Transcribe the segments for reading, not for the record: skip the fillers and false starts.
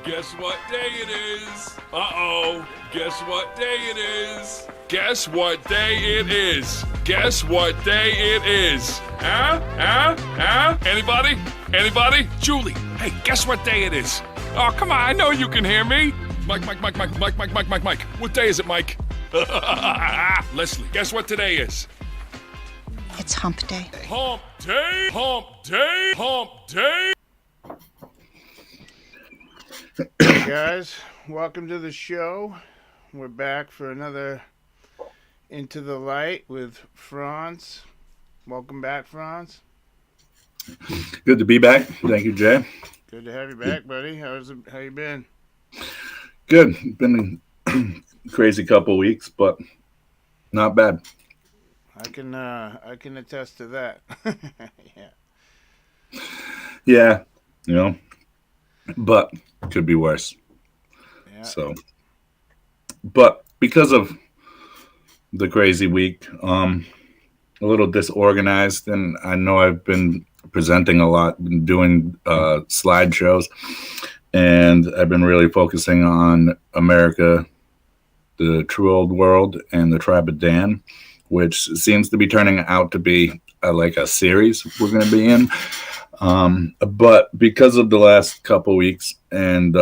Guess what day it is? Uh-oh. Guess what day it is? Guess what day it is? Guess what day it is? Anybody? Anybody? Julie, hey, guess what day it is? Oh, come on, I know you can hear me. Mike. What day is it, Mike? Leslie, guess what today is? It's hump day. Hump day, hump day, hump day. Hey guys, welcome to the show. We're back for another Into the Light with Franz. Welcome back, Franz. Good to be back. Thank you, Jay. Good to have you back, buddy. How you been? Good. Been a crazy couple weeks, but not bad. I can attest to that. Yeah, but could be worse. Yeah. So, but because of the crazy week, a little disorganized, and I know I've been presenting a lot, been doing slideshows, and I've been really focusing on America, the True Old World, and the Tribe of Dan, which seems to be turning out to be like a series we're going to be in. But because of the last couple weeks and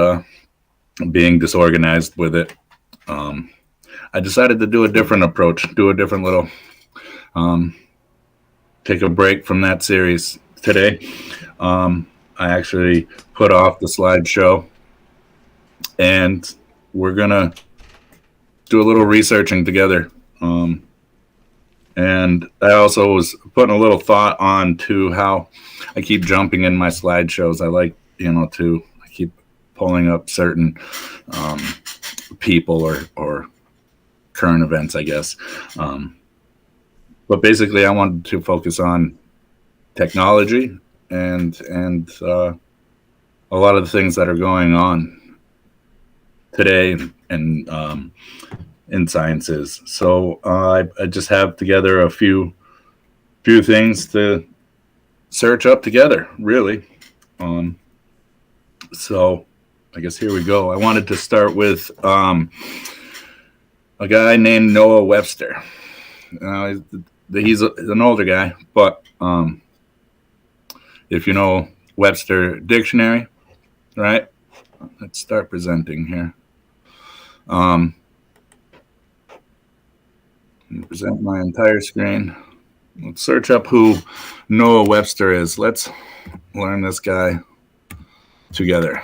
being disorganized with it, I decided to do a different approach, do a different little, take a break from that series today. I actually put off the slideshow, and we're going to do a little researching together. And I also was putting a little thought on to how I keep jumping in my slideshows. I like, I keep pulling up certain people or current events, I guess. But basically, I wanted to focus on technology and a lot of the things that are going on today and in sciences. So I just have together a few things to search up together, really. So I guess here we go. I wanted to start with a guy named Noah Webster. He's an older guy, but if you know Webster Dictionary, right? Let's start presenting here. Present my entire screen. Let's search up who Noah Webster is. Let's learn this guy together.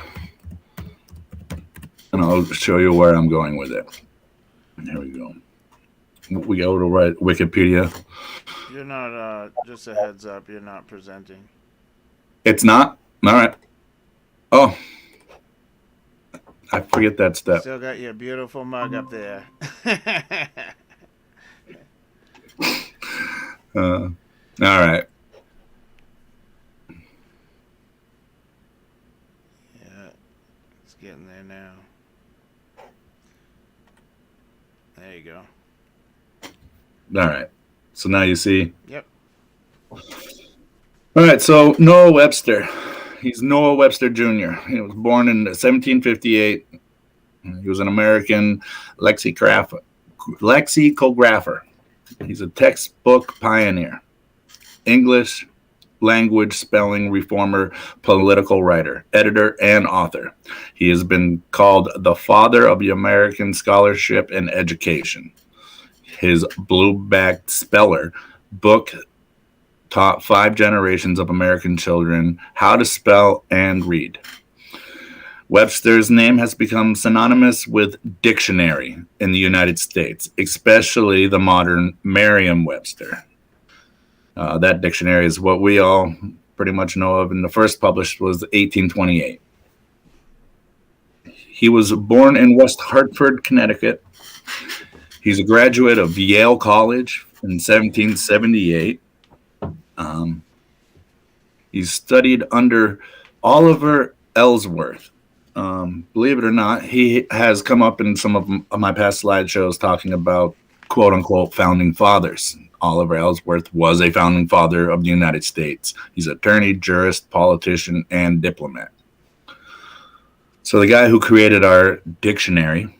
And I'll show you where I'm going with it. Here we go. We go to Wikipedia. You're not, just a heads up, you're not presenting. It's not? All right. Oh. I forget that step. Still got your beautiful mug up there. All right. Yeah, it's getting there now. There you go. All right. So now you see. Yep. All right. So Noah Webster. He's Noah Webster Jr. He was born in 1758. He was an American lexicographer. He's a textbook pioneer, English language spelling reformer, political writer, editor, and author. He has been called the father of the American scholarship and education. His Blue-Backed Speller book taught 5 generations of American children how to spell and read. Webster's name has become synonymous with dictionary in the United States, especially the modern Merriam-Webster. That dictionary is what we all pretty much know of, and the first published was 1828. He was born in West Hartford, Connecticut. He's a graduate of Yale College in 1778. He studied under Oliver Ellsworth. Believe it or not, he has come up in some of my past slideshows talking about quote-unquote founding fathers. Oliver Ellsworth was a founding father of the United States. He's an attorney, jurist, politician, and diplomat. So the guy who created our dictionary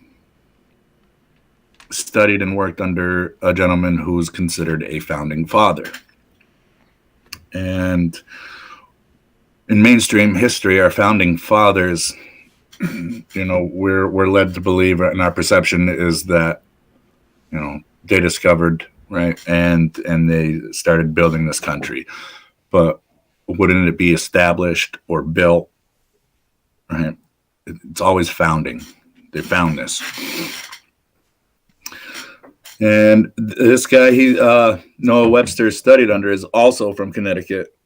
studied and worked under a gentleman who's considered a founding father. And in mainstream history, our founding fathers, we're led to believe, and our perception is that, they discovered, right, and they started building this country. But wouldn't it be established or built, right? It's always founding. They found this. And this guy, Noah Webster studied under, is also from Connecticut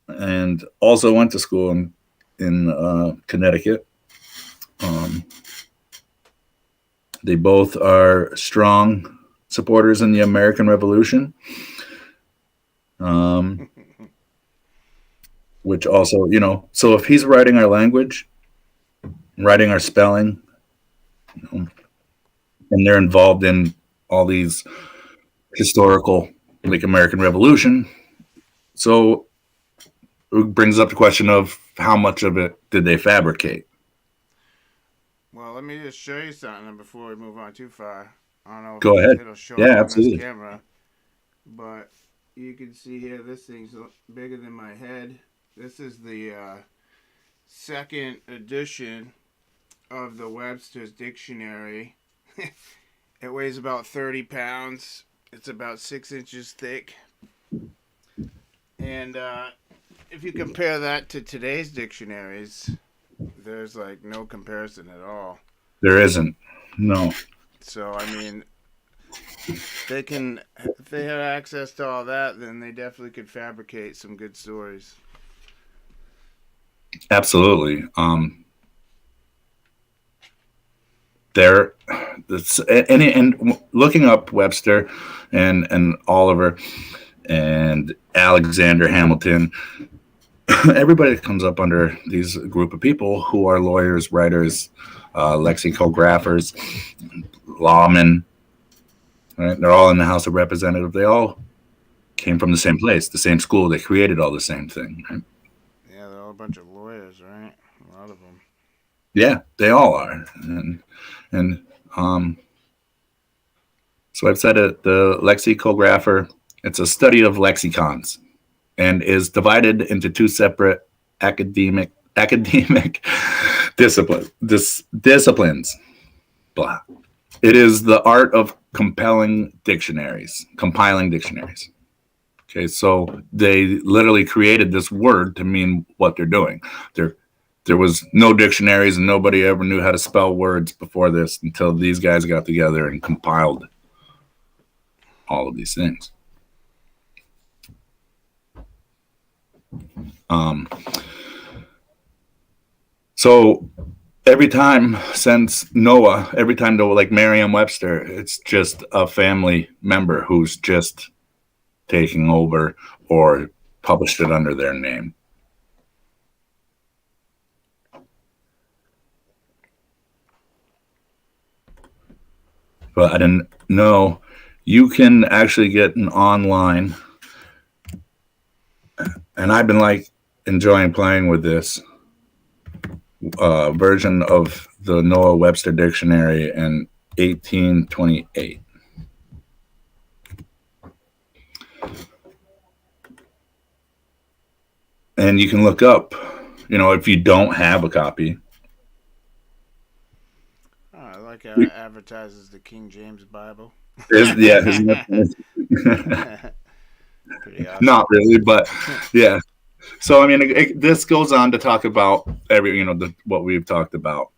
and also went to school in Connecticut. They both are strong supporters in the American Revolution, which also, so if he's writing our language, writing our spelling, and they're involved in all these historical, like American Revolution. So it brings up the question of how much of it did they fabricate? Well, let me just show you something before we move on too far. I don't know if Go ahead. it'll show Yeah, up on absolutely. this camera, but you can see here this thing's bigger than my head. This is the second edition of the Webster's Dictionary. It weighs about 30 pounds. It's about 6 inches thick. And if you compare that to today's dictionaries, there's like no comparison at all. There isn't. No. So, I mean, if they have access to all that, then they definitely could fabricate some good stories. Absolutely. And looking up Webster and Oliver and Alexander Hamilton, everybody that comes up under these group of people who are lawyers, writers, lexicographers, lawmen, right? They're all in the House of Representatives. They all came from the same place, the same school. They created all the same thing, right? Yeah, they're all a bunch of lawyers, right? A lot of them. Yeah, they all are. And so I've said it, the lexicographer, it's a study of lexicons and is divided into two separate academic disciplines. Blah. It is the art of compiling dictionaries. Okay, so they literally created this word to mean what they're doing. There was no dictionaries and nobody ever knew how to spell words before this until these guys got together and compiled all of these things. So every time since Noah, every time though, like Merriam-Webster, it's just a family member who's just taking over or published it under their name. But I didn't know you can actually get an online, and I've been like enjoying playing with this version of the Noah Webster Dictionary in 1828. And you can look up, if you don't have a copy. Oh, I like how it advertises the King James Bible. Yeah. Pretty awesome. Not really, but yeah. So, I mean, this goes on to talk about what we've talked about.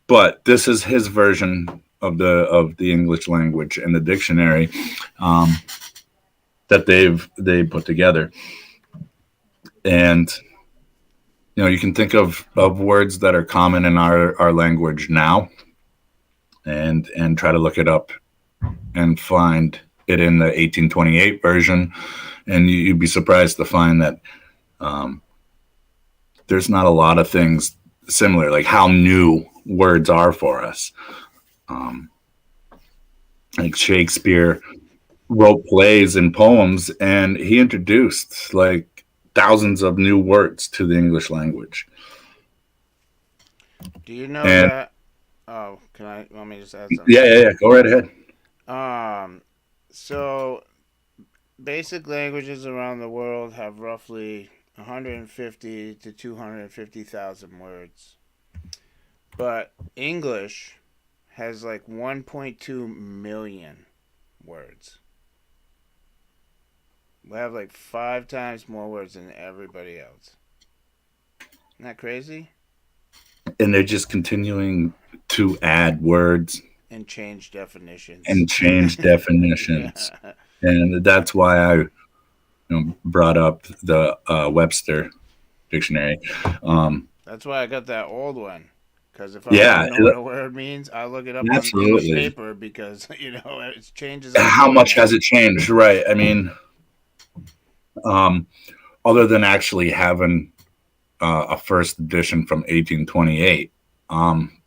But this is his version of the English language and the dictionary that they put together. And, you can think of words that are common in our language now and try to look it up and find it in the 1828 version. And you'd be surprised to find that there's not a lot of things similar, like how new words are for us. Like Shakespeare wrote plays and poems, and he introduced like thousands of new words to the English language. Do you know And that? Oh, can I? Let me just add something. yeah. Go right ahead. Um, so basic languages around the world have roughly 150 to 250,000 words, but English has like 1.2 million words. We have like 5 times more words than everybody else. Isn't that crazy? And they're just continuing to add words And change definitions. and change definitions. Yeah. And that's why I brought up the Webster dictionary. That's why I got that old one. Because if I want Yeah, to know what a word means, I look it up in the absolutely. paper because, it changes on the How much internet. has it changed? Right. I mean, um, other than actually having a first edition from 1828,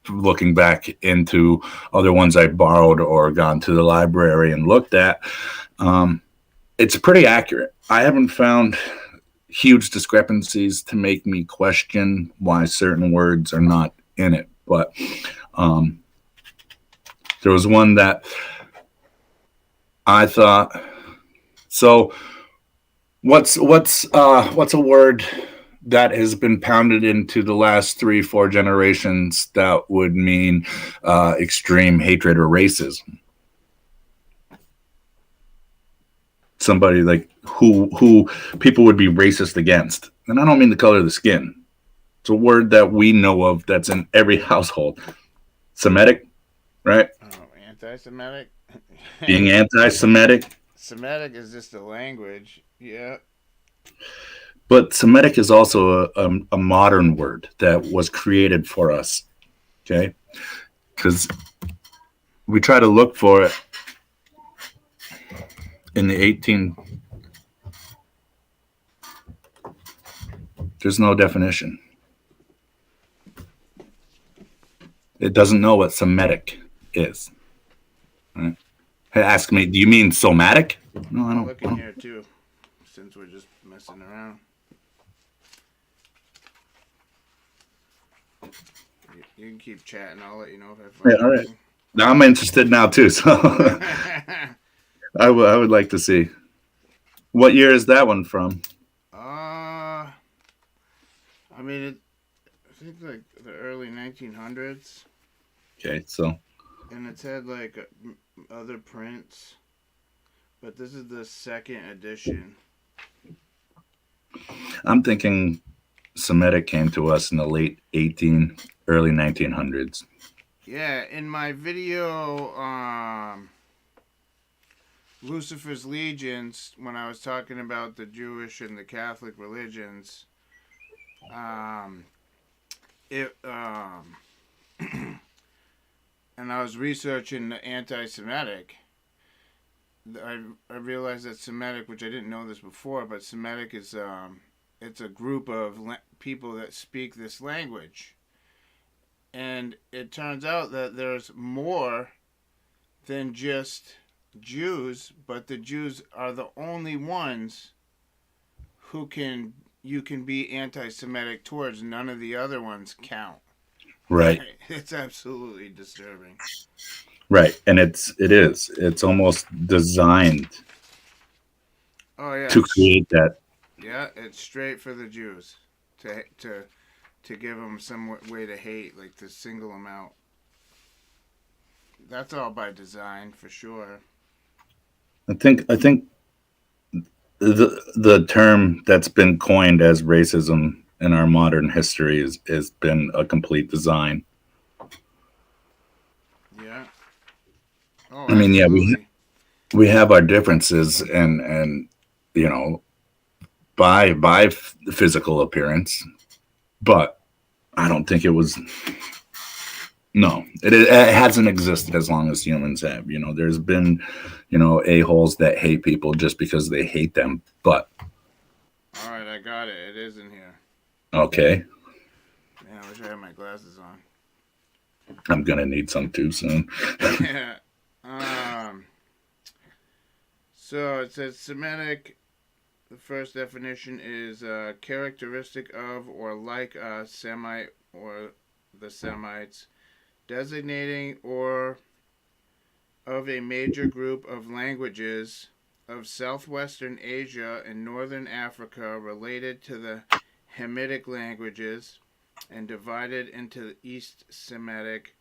looking back into other ones I borrowed or gone to the library and looked at, um, it's pretty accurate. I haven't found huge discrepancies to make me question why certain words are not in it. But um, there was one that I thought. So what's a word that has been pounded into the last 3-4 generations that would mean extreme hatred or racism? Somebody like who people would be racist against, and I don't mean the color of the skin. It's a word that we know of that's in every household. Semitic, right? Oh, anti-Semitic? Being anti-Semitic, Semitic is just a language. Yeah. but Semitic is also a modern word that was created for us. Okay, because we try to look for it in the 18. There's no definition. It doesn't know what Semitic is. Right? Ask me, do you mean somatic? No, I I'll don't. look in here too, since we're just messing around. You can keep chatting. I'll let you know if I Yeah, find all right. anything. Now I'm interested now too, so I would like to see. What year is that one from? I mean, I think like the early 1900s, Okay, so and it's had like other prints, but this is the second edition. I'm thinking Semitic came to us in the late early 1900s. Yeah, in my video, Lucifer's Legions, when I was talking about the Jewish and the Catholic religions, um, it and I was researching the anti-Semitic. I realized that Semitic, which I didn't know this before, but Semitic is it's a group of people that speak this language, and it turns out that there's more than just Jews, but the Jews are the only ones who you can be anti-Semitic towards. None of the other ones count. Right, It's absolutely disturbing. right, and it's almost designed Oh yeah, to create that. it's straight for the Jews to give them some way to hate, like to single them out. That's all by design for sure. I think the term that's been coined as racism in our modern history has been a complete design. Yeah. Oh, I mean, yeah, absolutely. we have our differences, and you know, by physical appearance, but I don't think it was. No, it hasn't existed as long as humans have. There's been, a-holes that hate people just because they hate them. But All right, I got it. It is in here. okay, Man, I wish I had my glasses on. I'm gonna need some too soon. Yeah. So it says Semitic. The first definition is characteristic of or like a Semite or the Semites, designating or of a major group of languages of southwestern Asia and northern Africa related to the Hamitic languages and divided into the East Semitic,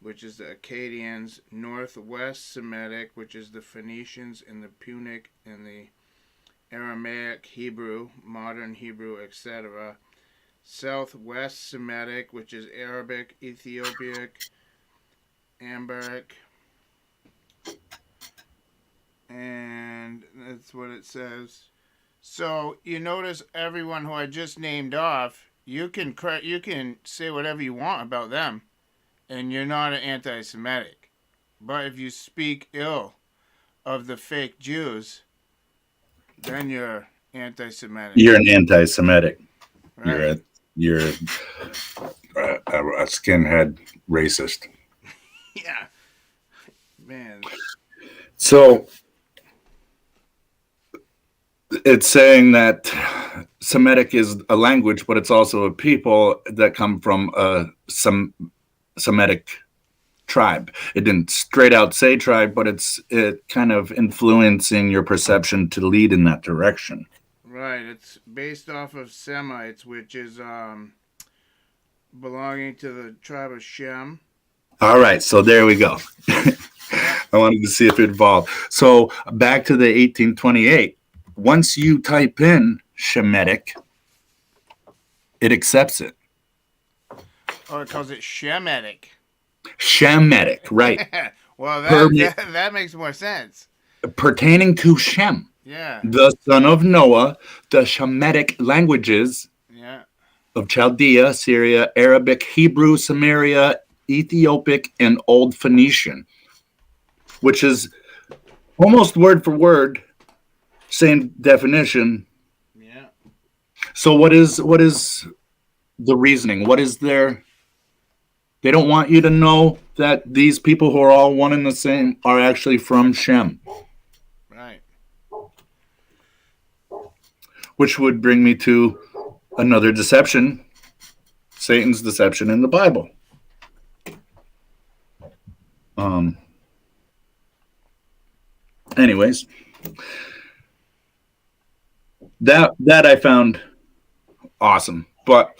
which is the Akkadians, Northwest Semitic, which is the Phoenicians and the Punic and the Aramaic Hebrew, modern Hebrew, etc. Southwest Semitic, which is Arabic, Ethiopic, Amharic, and that's what it says. So you notice everyone who I just named off, you can say whatever you want about them, and you're not an anti-Semitic. But if you speak ill of the fake Jews, then you're anti-Semitic. You're an anti-Semitic. Right. You're a skinhead racist. Yeah. Man. So it's saying that Semitic is a language, but it's also a people that come from a Semitic tribe. It didn't straight out say tribe, but it kind of influencing your perception to lead in that direction. Right. It's based off of Semites, which is belonging to the tribe of Shem. All right, so there we go. I wanted to see if it evolved. So back to the 1828. Once you type in Shemitic, it accepts it. Oh, it calls it Shemitic. Shemitic, right. Well, that makes more sense. Pertaining to Shem, Yeah. the son of Noah, the Shemitic languages Yeah. of Chaldea, Syria, Arabic, Hebrew, Samaria, Ethiopic, and Old Phoenician, which is almost word for word, same definition. Yeah. So what is the reasoning? What is their... They don't want you to know that these people who are all one and the same are actually from Shem. Right. Which would bring me to another deception, Satan's deception in the Bible. Anyways, that I found awesome, but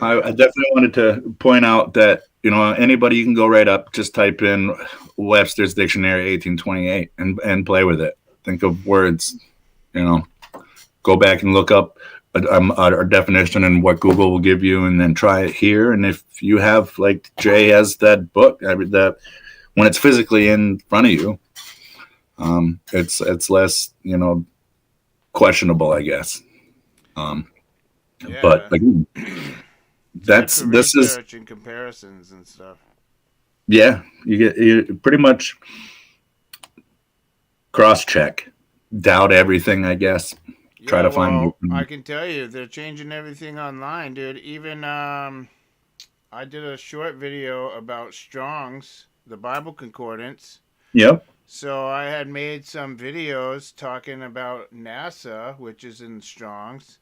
I definitely wanted to point out that, you know, anybody, you can go right up, just type in Webster's Dictionary 1828 and play with it. Think of words, you know, go back and look up a definition and what Google will give you, and then try it here. And if you have, like Jay has that book, that when it's physically in front of you, it's less, you know, questionable, I guess. Yeah. But like, this is research and comparisons and stuff. Yeah, you pretty much cross-check, doubt everything, I guess. Try to find. I can tell you, they're changing everything online, dude. Even I did a short video about Strong's, the Bible Concordance. Yep. So I had made some videos talking about NASA, which is in Strong's.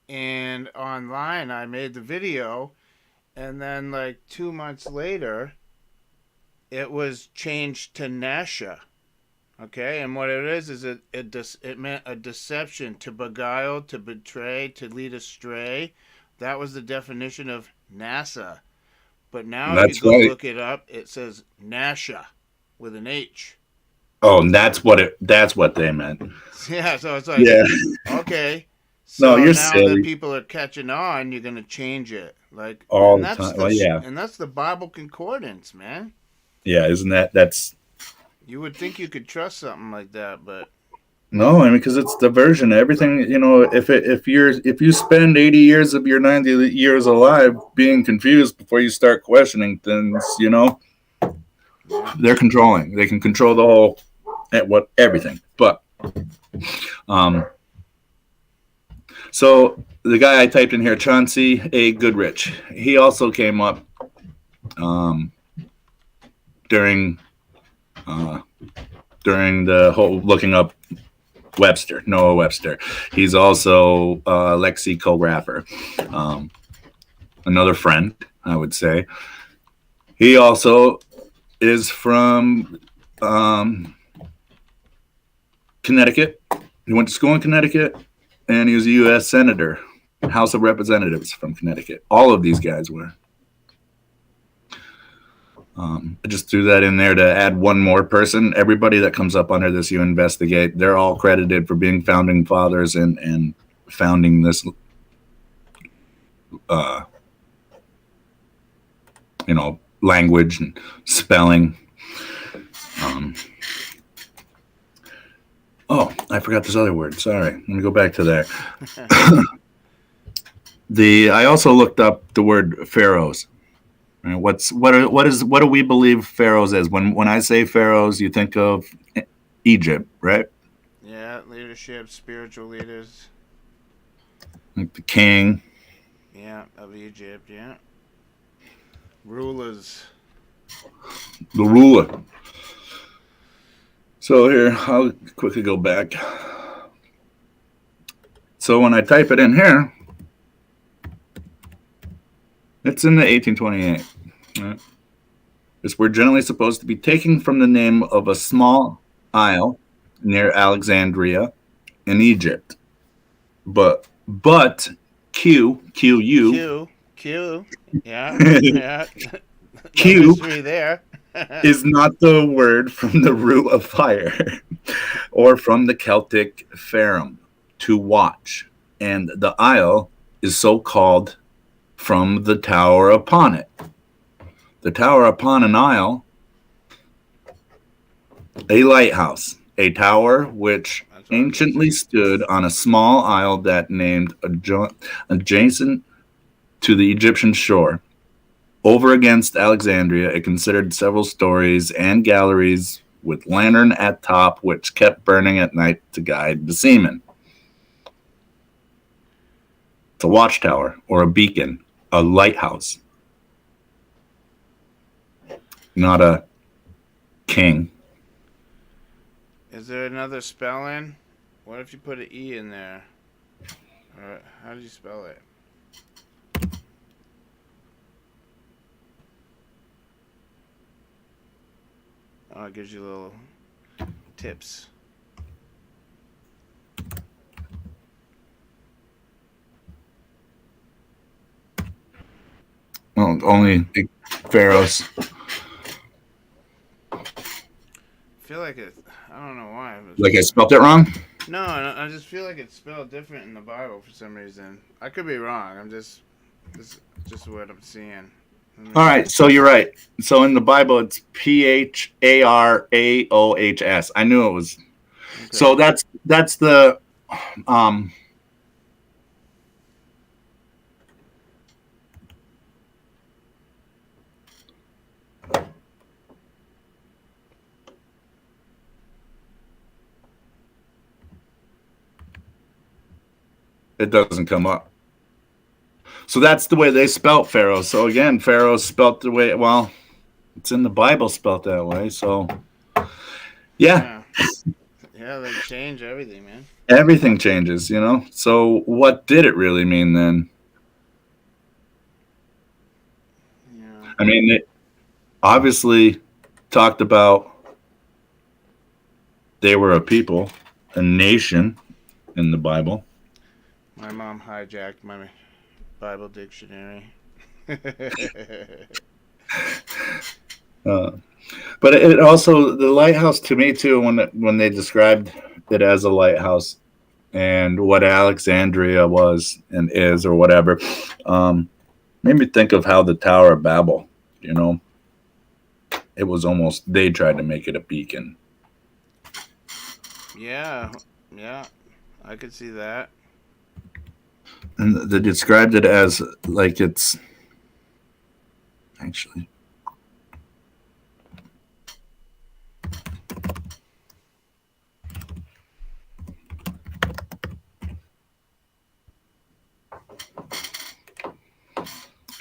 And online, I made the video, and then like 2 months later, it was changed to Nasha. Okay, and what it is it meant a deception, to beguile, to betray, to lead astray. That was the definition of NASA. But now if you go look it up, it says Nasha with an H. Oh, and that's what they meant. Yeah, so it's like, yeah. Okay. So no, you're now silly. that people are catching on, you're gonna change it, like all the time. Well, yeah, and that's the Bible Concordance, man. Yeah, isn't that's? You would think you could trust something like that, but no, I mean, because it's the version. Everything, you know, if you spend 80 years of your 90 years alive being confused before you start questioning things, you know, they're controlling. They can control the whole, everything. But, so the guy I typed in here, Chauncey A. Goodrich, he also came up during the whole looking up Noah Webster. He's also a lexicographer, another friend. I would say. He also is from Connecticut. He went to school in Connecticut, and he was a U.S. Senator, House of Representatives from Connecticut. All of these guys were. I just threw that in there to add one more person. Everybody that comes up under this, you investigate. They're all credited for being founding fathers and founding this, language and spelling. I forgot this other word. Sorry. Let me go back to that. I also looked up the word pharaohs. Right? What do we believe pharaohs is? When I say pharaohs, you think of Egypt, right? Yeah, leadership, spiritual leaders. Like the king. Yeah, of Egypt, yeah. Rulers. The ruler. So here, I'll quickly go back. So when I type it in here, it's in the 1828. Right? This word generally supposed to be taken from the name of a small isle near Alexandria in Egypt. But Q, yeah, yeah. Q there. is not the word from the root of fire or from the Celtic ferrum, to watch. And the isle is so called from the tower upon it. The tower upon an isle, a lighthouse, a tower which anciently stood on a small isle that named adjacent to the Egyptian shore. Over against Alexandria, it considered several stories and galleries with lantern at top, which kept burning at night to guide the seamen. It's a watchtower or a beacon, a lighthouse, not a king. Is there another spelling? What if you put an E in there? Or how do you spell it? Oh, it gives you little tips. Well, only pharaohs. I feel like it. I don't know why. Like I spelled it wrong? No, I just feel like it's spelled different in the Bible for some reason. I could be wrong. I'm just what I'm seeing. All right, so you're right. So in the Bible, it's Pharaohs. I knew it was. Okay. So that's the it doesn't come up. So that's the way they spelt Pharaoh. So again, Pharaoh spelt the way, well, it's in the Bible spelt that way. So, yeah. Yeah, they change everything, man. Everything changes, So what did it really mean then? Yeah. I mean, it obviously talked about they were a people, a nation in the Bible. My mom hijacked my Bible dictionary. But it also, the lighthouse to me too, when they described it as a lighthouse and what Alexandria was and is or whatever, made me think of how the Tower of Babel, it was almost, they tried to make it a beacon. Yeah, I could see that. And they described it as like it's actually.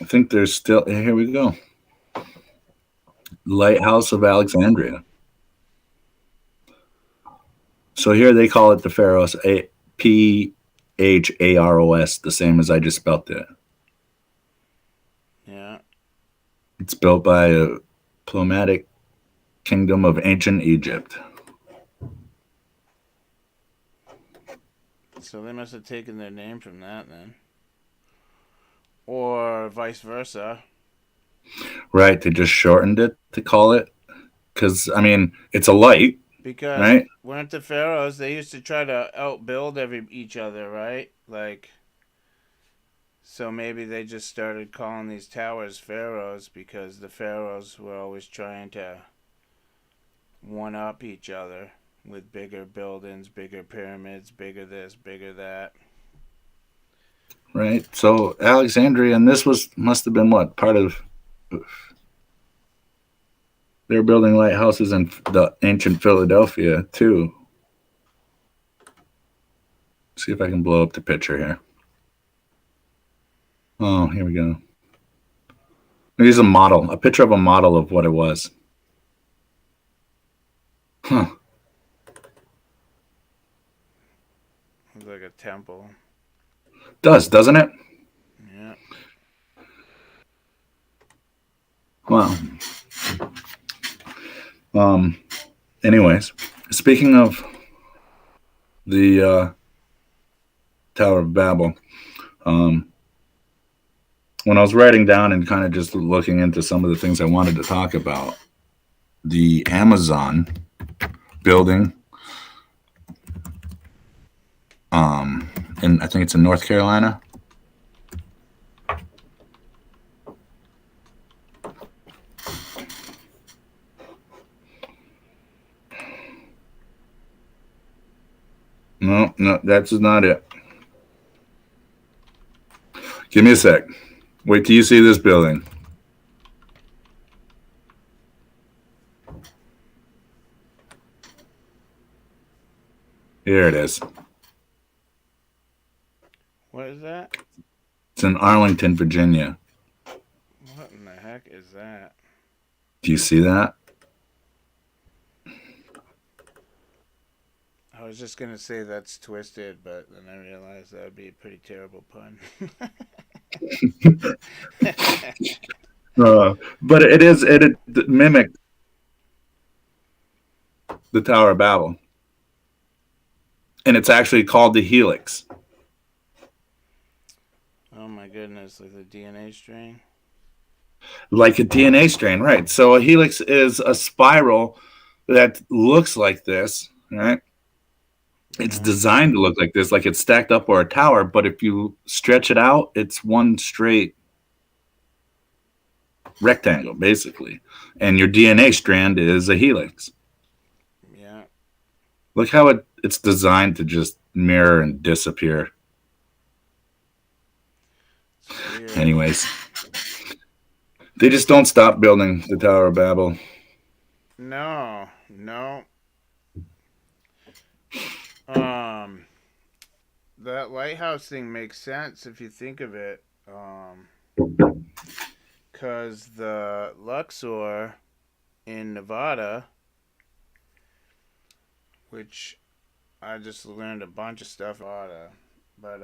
I think there's still, here we go. Lighthouse of Alexandria. So here they call it the Pharaohs, Pharos, the same as I just spelled it. Yeah. It's built by a Ptolemaic kingdom of ancient Egypt. So they must have taken their name from that then. Or vice versa. Right, they just shortened it to call it. Because, I mean, it's a light, Because right? weren't the pharaohs, they used to try to outbuild each other, right? Like, so maybe they just started calling these towers pharaohs because the pharaohs were always trying to one up each other with bigger buildings, bigger pyramids, bigger this, bigger that. Right. So Alexandria, and this must have been what part of. They're building lighthouses in the ancient Philadelphia too. See if I can blow up the picture here. Oh, here we go. Here's a picture of a model of what it was. Huh. It's like a temple. Doesn't it? Yeah. Wow. Anyways, speaking of the Tower of Babel, when I was writing down and kind of just looking into some of the things I wanted to talk about, the Amazon building, and I think it's in North Carolina. No, that's not it. Give me a sec. Wait till you see this building. Here it is. What is that? It's in Arlington, Virginia. What in the heck is that? Do you see that? I was just going to say that's twisted, but then I realized that would be a pretty terrible pun. But it mimicked the Tower of Babel. And it's actually called the Helix. Oh my goodness, like the DNA strain? Like a DNA strain, right? So a helix is a spiral that looks like this, right? It's designed to look like this, like it's stacked up or a tower, but if you stretch it out, it's one straight rectangle, basically. And your DNA strand is a helix. Yeah. Look how it's designed to just mirror and disappear. Anyways, they just don't stop building the Tower of Babel. No. That lighthouse thing makes sense if you think of it. Because the Luxor in Nevada, which I just learned a bunch of stuff about, but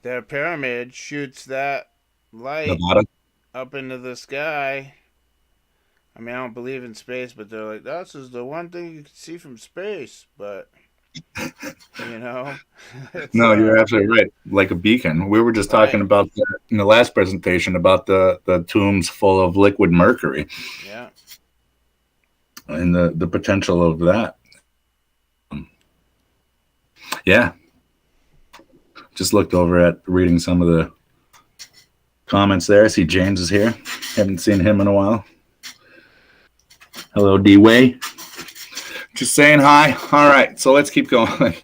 their pyramid shoots that light Nevada? up into the sky. I mean, I don't believe in space, but they're like, this is the one thing you can see from space. But, you know. No, you're absolutely right. Like a beacon. We were just talking about in the last presentation about the tombs full of liquid mercury. Yeah. And the potential of that. Yeah. Just looked over at reading some of the comments there. I see James is here. Haven't seen him in a while. Hello, D-Way. Just saying hi. All right, so let's keep going.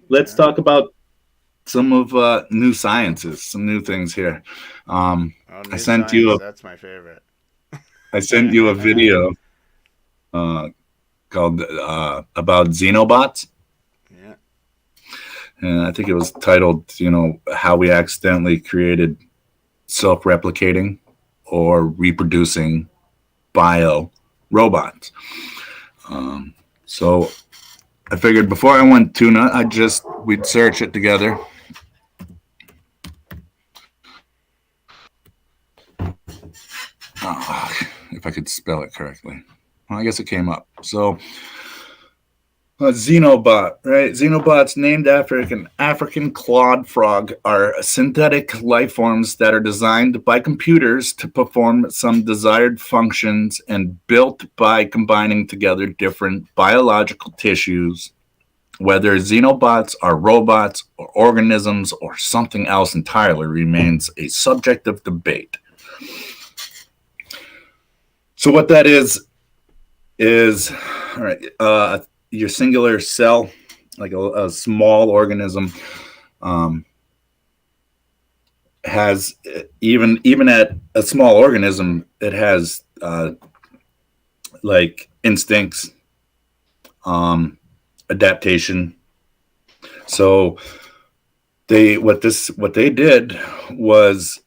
Let's talk about some of new sciences, some new things here. I sent you that's my favorite. I sent you a video called about xenobots. Yeah. And I think it was titled, how we accidentally created self-replicating or reproducing bio robots. So I figured before I went tuna, we'd search it together. if I could spell it correctly. Well, I guess it came up. So, xenobot, right? Xenobots, named after an African clawed frog, are synthetic life forms that are designed by computers to perform some desired functions and built by combining together different biological tissues. Whether xenobots are robots or organisms or something else entirely remains a subject of debate. So what that is all right, your singular cell, like a small organism, has even at a small organism, it has like instincts, adaptation. So what they did was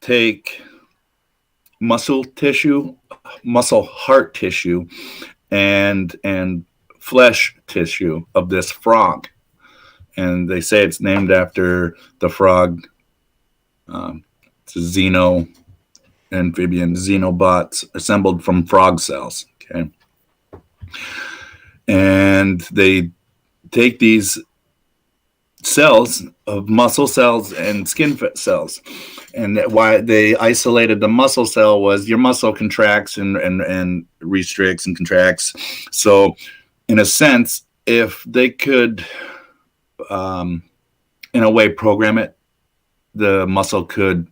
take muscle tissue, muscle heart tissue, and flesh tissue of this frog, and they say it's named after the frog. It's a xeno amphibian, xenobots assembled from frog cells. Okay, and they take these cells of muscle cells and skin cells, and why they isolated the muscle cell was your muscle contracts and restricts and contracts. So in a sense, if they could in a way program it, the muscle could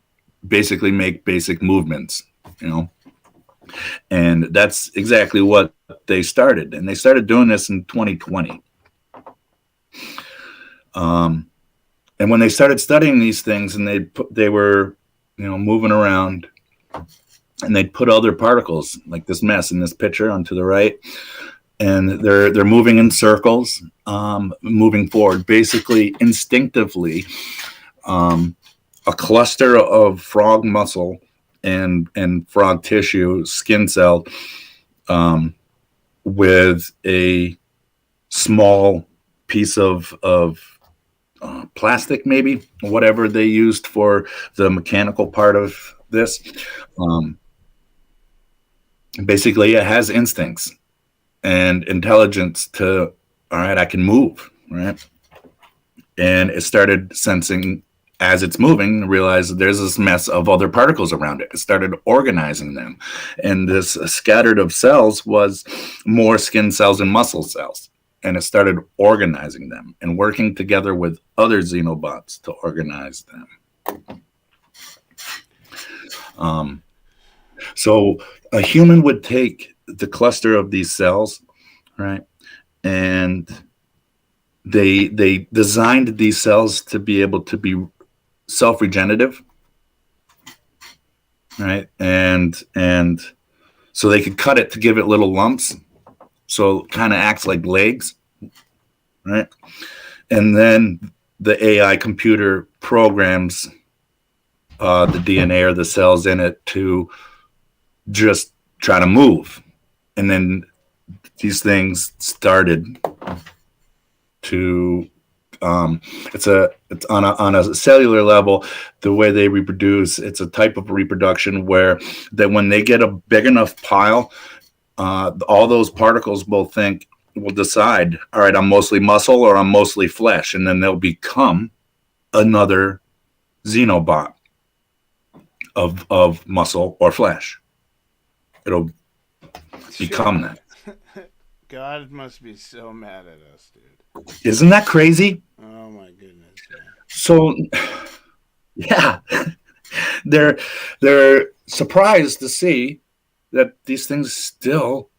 basically make basic movements, and that's exactly what they started, and they started doing this in 2020. And when they started studying these things, and they were, moving around, and they'd put other particles like this mess in this picture onto the right, and they're moving in circles, moving forward, basically instinctively. A cluster of frog muscle and frog tissue, skin cell, with a small piece of plastic, maybe, whatever they used for the mechanical part of this. Basically, it has instincts and intelligence to, all right, I can move, right? And it started sensing as it's moving, realized there's this mess of other particles around it. It started organizing them. And this scattered of cells was more skin cells and muscle cells. And it started organizing them and working together with other xenobots to organize them. So a human would take the cluster of these cells, right? And they designed these cells to be able to be self-regenerative, right? And so they could cut it to give it little lumps, so it kind of acts like legs, right? And then the AI computer programs the DNA or the cells in it to just try to move. And then these things started to it's on a cellular level, the way they reproduce, it's a type of reproduction where that when they get a big enough pile, all those particles will decide, all right, I'm mostly muscle or I'm mostly flesh, and then they'll become another xenobot of muscle or flesh. It'll become that. God must be so mad at us, dude. Isn't that crazy? Oh my goodness. Man. So, yeah, they're surprised to see that these things still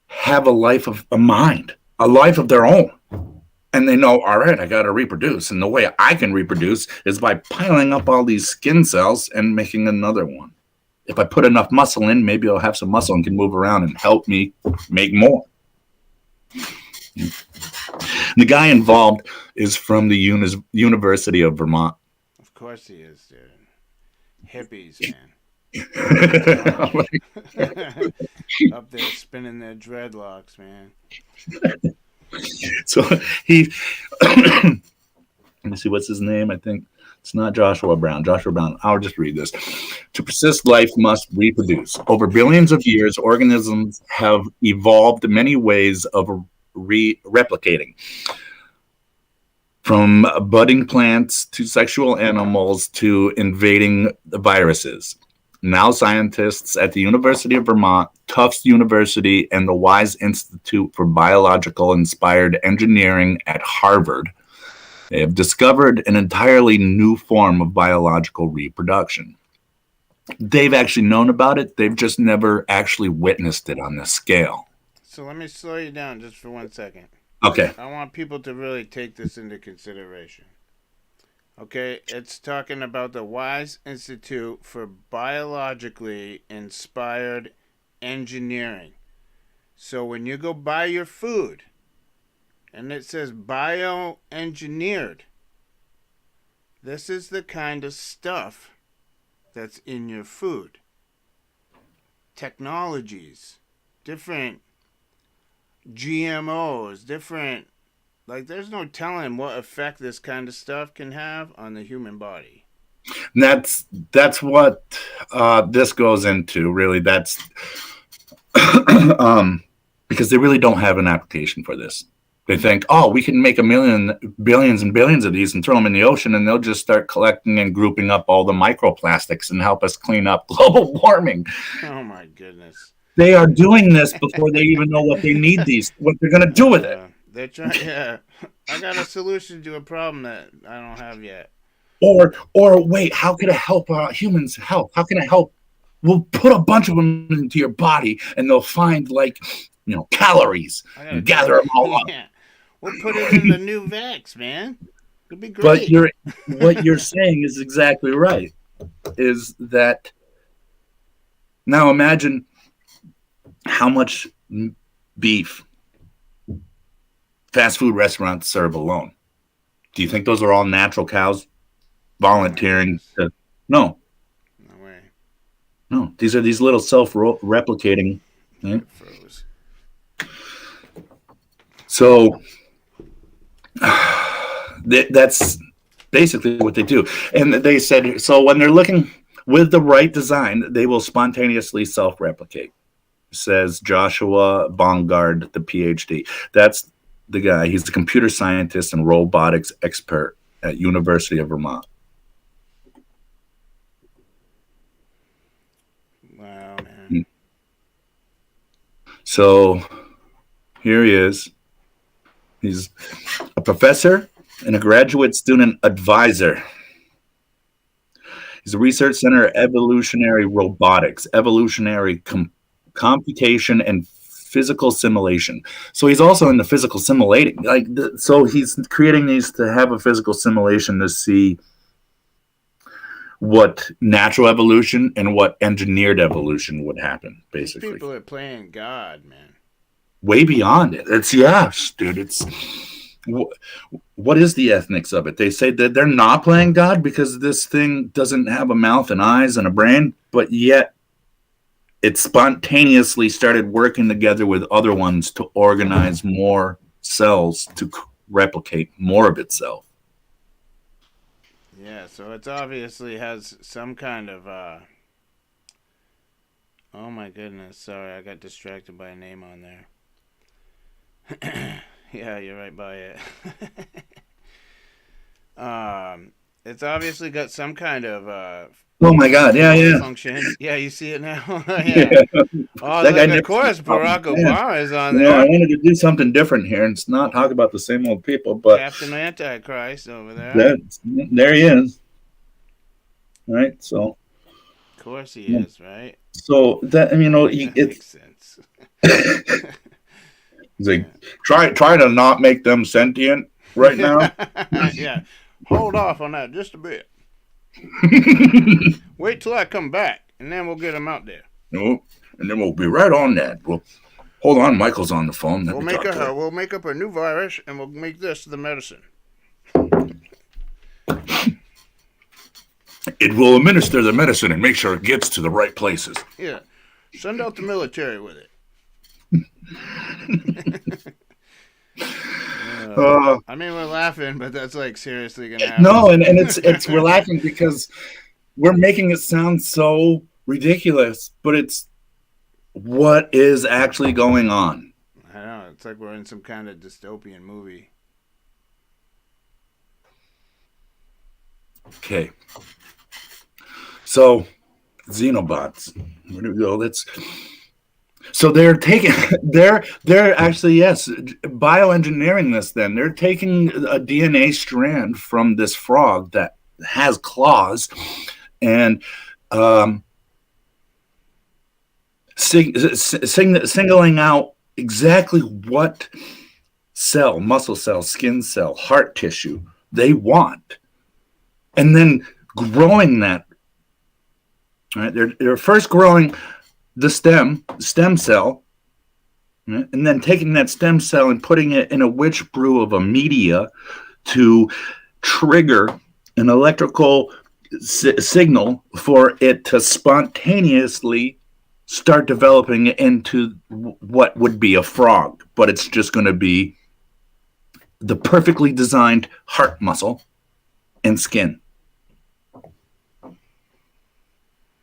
have a life of a mind, a life of their own. And they know, all right, I got to reproduce. And the way I can reproduce is by piling up all these skin cells and making another one. If I put enough muscle in, maybe I'll have some muscle and can move around and help me make more. The guy involved is from the University of Vermont. Of course he is, dude. Hippies, man. Up there spinning their dreadlocks, man. So he, let me see, what's his name? I think It's not Joshua Brown. Joshua Brown, I'll just read this. To persist, life must reproduce. Over billions of years, organisms have evolved many ways of replicating. From budding plants to sexual animals to invading viruses. Now scientists at the University of Vermont, Tufts University, and the Wise Institute for Biological Inspired Engineering at Harvard, they have discovered an entirely new form of biological reproduction. They've actually known about it. They've just never actually witnessed it on this scale. So let me slow you down just for 1 second. Okay. I want people to really take this into consideration. Okay, it's talking about the Wise Institute for Biologically Inspired Engineering. So when you go buy your food, and it says bioengineered, this is the kind of stuff that's in your food. Technologies, different GMOs, different, like there's no telling what effect this kind of stuff can have on the human body. And that's what this goes into, really. That's because they really don't have an application for this. They think, oh, we can make billions and billions of these and throw them in the ocean, and they'll just start collecting and grouping up all the microplastics and help us clean up global warming. Oh, my goodness. They are doing this before they even know what what they're going to do with it. They're trying, yeah. I got a solution to a problem that I don't have yet. Or wait, how can it help humans' health? How can it help? We'll put a bunch of them into your body, and they'll find, calories and gather them all up. Yeah. We'll put it in the new vax, man. It'll be great. But what you're saying is exactly right. Is that now imagine how much beef fast food restaurants serve alone. Do you think those are all natural cows volunteering to? No. No way. No. These are these little self-replicating. Right? So that's basically what they do. And they said, so when they're looking with the right design, they will spontaneously self-replicate, says Joshua Bongard, the PhD. That's the guy. He's a computer scientist and robotics expert at University of Vermont. Wow, man. So here he is. He's a professor and a graduate student advisor. He's a research center at evolutionary robotics, evolutionary computation, and physical simulation. So he's also in the physical simulating. So he's creating these to have a physical simulation to see what natural evolution and what engineered evolution would happen, basically. People are playing God, man. Way beyond it. Dude. It's what is the ethics of it? They say that they're not playing God because this thing doesn't have a mouth and eyes and a brain, but yet it spontaneously started working together with other ones to organize more cells to replicate more of itself. Yeah, so it obviously has some kind of oh my goodness, sorry, I got distracted by a name on there. Yeah, you're right by it. It's obviously got some kind of oh my God, yeah. function. Yeah, you see it now. Yeah. Oh, look, of course, Barack Obama is on there. I wanted to do something different here, and it's not talk about the same old people, but Captain Antichrist over there. There he is. All right, so of course he is, right? So that it makes sense. He's like, try to not make them sentient right now. Yeah, hold off on that just a bit. Wait till I come back, and then we'll get them out there. No, and then we'll be right on that. Well, hold on, Michael's on the phone. We'll make up a new virus, and we'll make this the medicine. It will administer the medicine and make sure it gets to the right places. Yeah, send out the military with it. I mean, we're laughing, but that's like seriously gonna happen. No, and it's we're laughing because we're making it sound so ridiculous, but it's what is actually going on. I know. It's like we're in some kind of dystopian movie. Okay. So, Xenobots. Where do we go? So they're taking they're actually, yes, bioengineering this. Then they're taking a DNA strand from this frog that has claws and singling out exactly what cell, muscle cell, skin cell, heart tissue they want, and then growing that. Right, they're first growing the stem cell, right? And then taking that stem cell and putting it in a witch brew of a media to trigger an electrical signal for it to spontaneously start developing into what would be a frog, but it's just going to be the perfectly designed heart muscle and skin.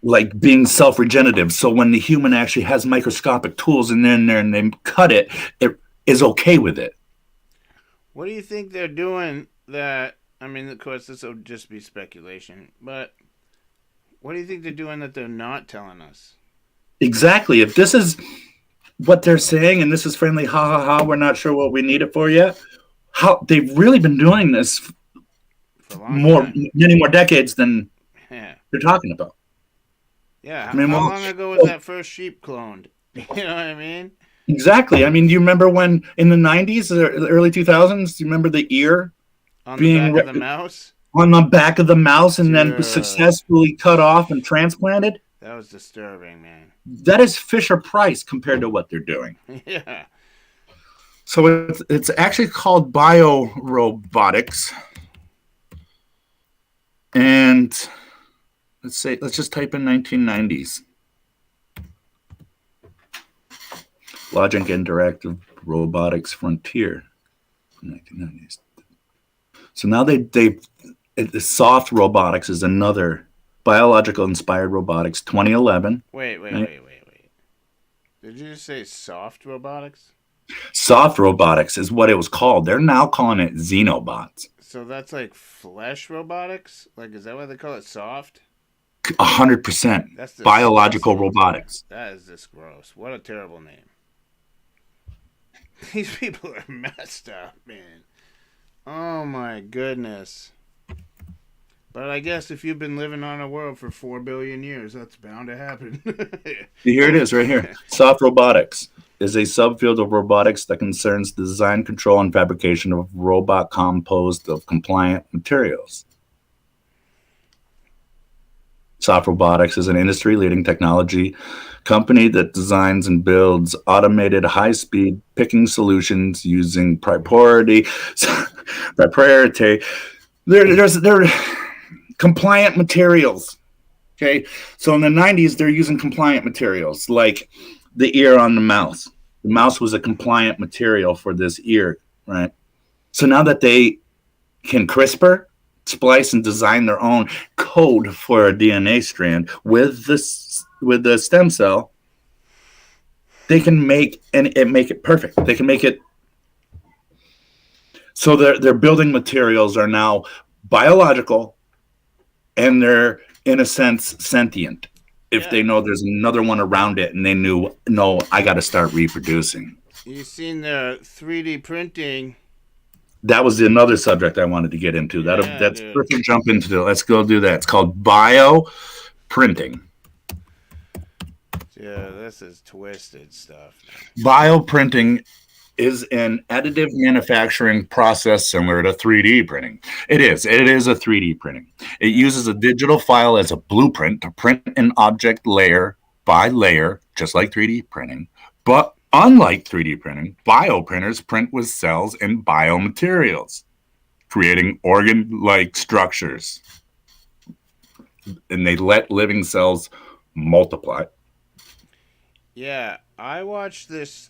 Like being self-regenerative. So when the human actually has microscopic tools in there and they cut it, it is okay with it. What do you think they're doing that, I mean, of course, this will just be speculation, but what do you think they're doing that they're not telling us? Exactly. If this is what they're saying and this is friendly, ha ha ha, we're not sure what we need it for yet. How they've really been doing this for many more decades than they're talking about. Yeah, how long ago was that first sheep cloned? You know what I mean? Exactly. I mean, do you remember when in the 90s, the early 2000s, do you remember the ear on the back of the mouse? On the back of the mouse and then successfully cut off and transplanted? That was disturbing, man. That is Fisher-Price compared to what they're doing. Yeah. So it's actually called biorobotics. And let's just type in 1990s. Logic Interactive Robotics Frontier. 1990s. So now the soft robotics is another biological inspired robotics 2011. Wait. Did you just say soft robotics? Soft robotics is what it was called. They're now calling it Xenobots. So that's like flesh robotics? Like, is that why they call it soft? 100%. That's biological robotics. That is just gross. What a terrible name. These people are messed up, man. Oh my goodness. But I guess if you've been living on a world for 4 billion years, that's bound to happen. Here it is, right here. Soft robotics is a subfield of robotics that concerns the design, control, and fabrication of robot composed of compliant materials. Soft Robotics is an industry-leading technology company that designs and builds automated high-speed picking solutions using proprietary. They're compliant materials. Okay, so in the 90s, they're using compliant materials like the ear on the mouse. The mouse was a compliant material for this ear, right? So now that they can CRISPR, splice, and design their own code for a DNA strand with the stem cell, they can make it perfect. They can make it so their building materials are now biological, and they're in a sense sentient. If they know there's another one around it, and they no, I got to start reproducing. You've seen the 3D printing. That was another subject I wanted to get into. That's perfect jump into it. Let's go do that. It's called bioprinting. Yeah, this is twisted stuff. Bioprinting is an additive manufacturing process similar to 3D printing. It is a 3D printing. It uses a digital file as a blueprint to print an object layer by layer, just like 3D printing. But unlike 3D printing, bioprinters print with cells and biomaterials, creating organ-like structures. And they let living cells multiply. Yeah, I watched this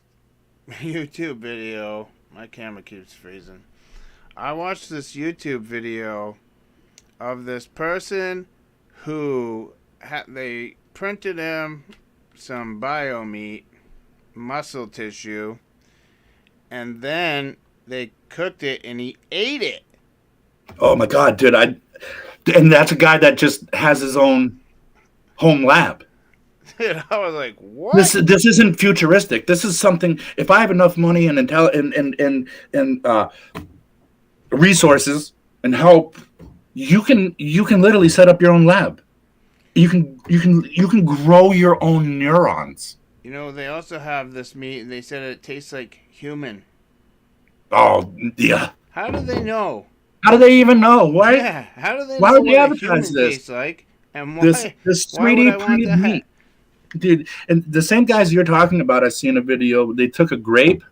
YouTube video My camera keeps freezing. I watched this YouTube video of this person who they printed him some bio meat, muscle tissue, and then they cooked it and he ate it. Oh my God, dude! And that's a guy that just has his own home lab. Dude, I was like, what? This isn't futuristic. This is something. If I have enough money and resources and help, you can literally set up your own lab. You can grow your own neurons. You know, they also have this meat, and they said it tastes like human. Oh yeah. How do they know? How do they even know? Why? Yeah, how do they Why know would they what a advertise human this? tastes like? And why? This why would 3D I want printed that? meat, dude. And the same guys you're talking about, I seen a video. They took a grape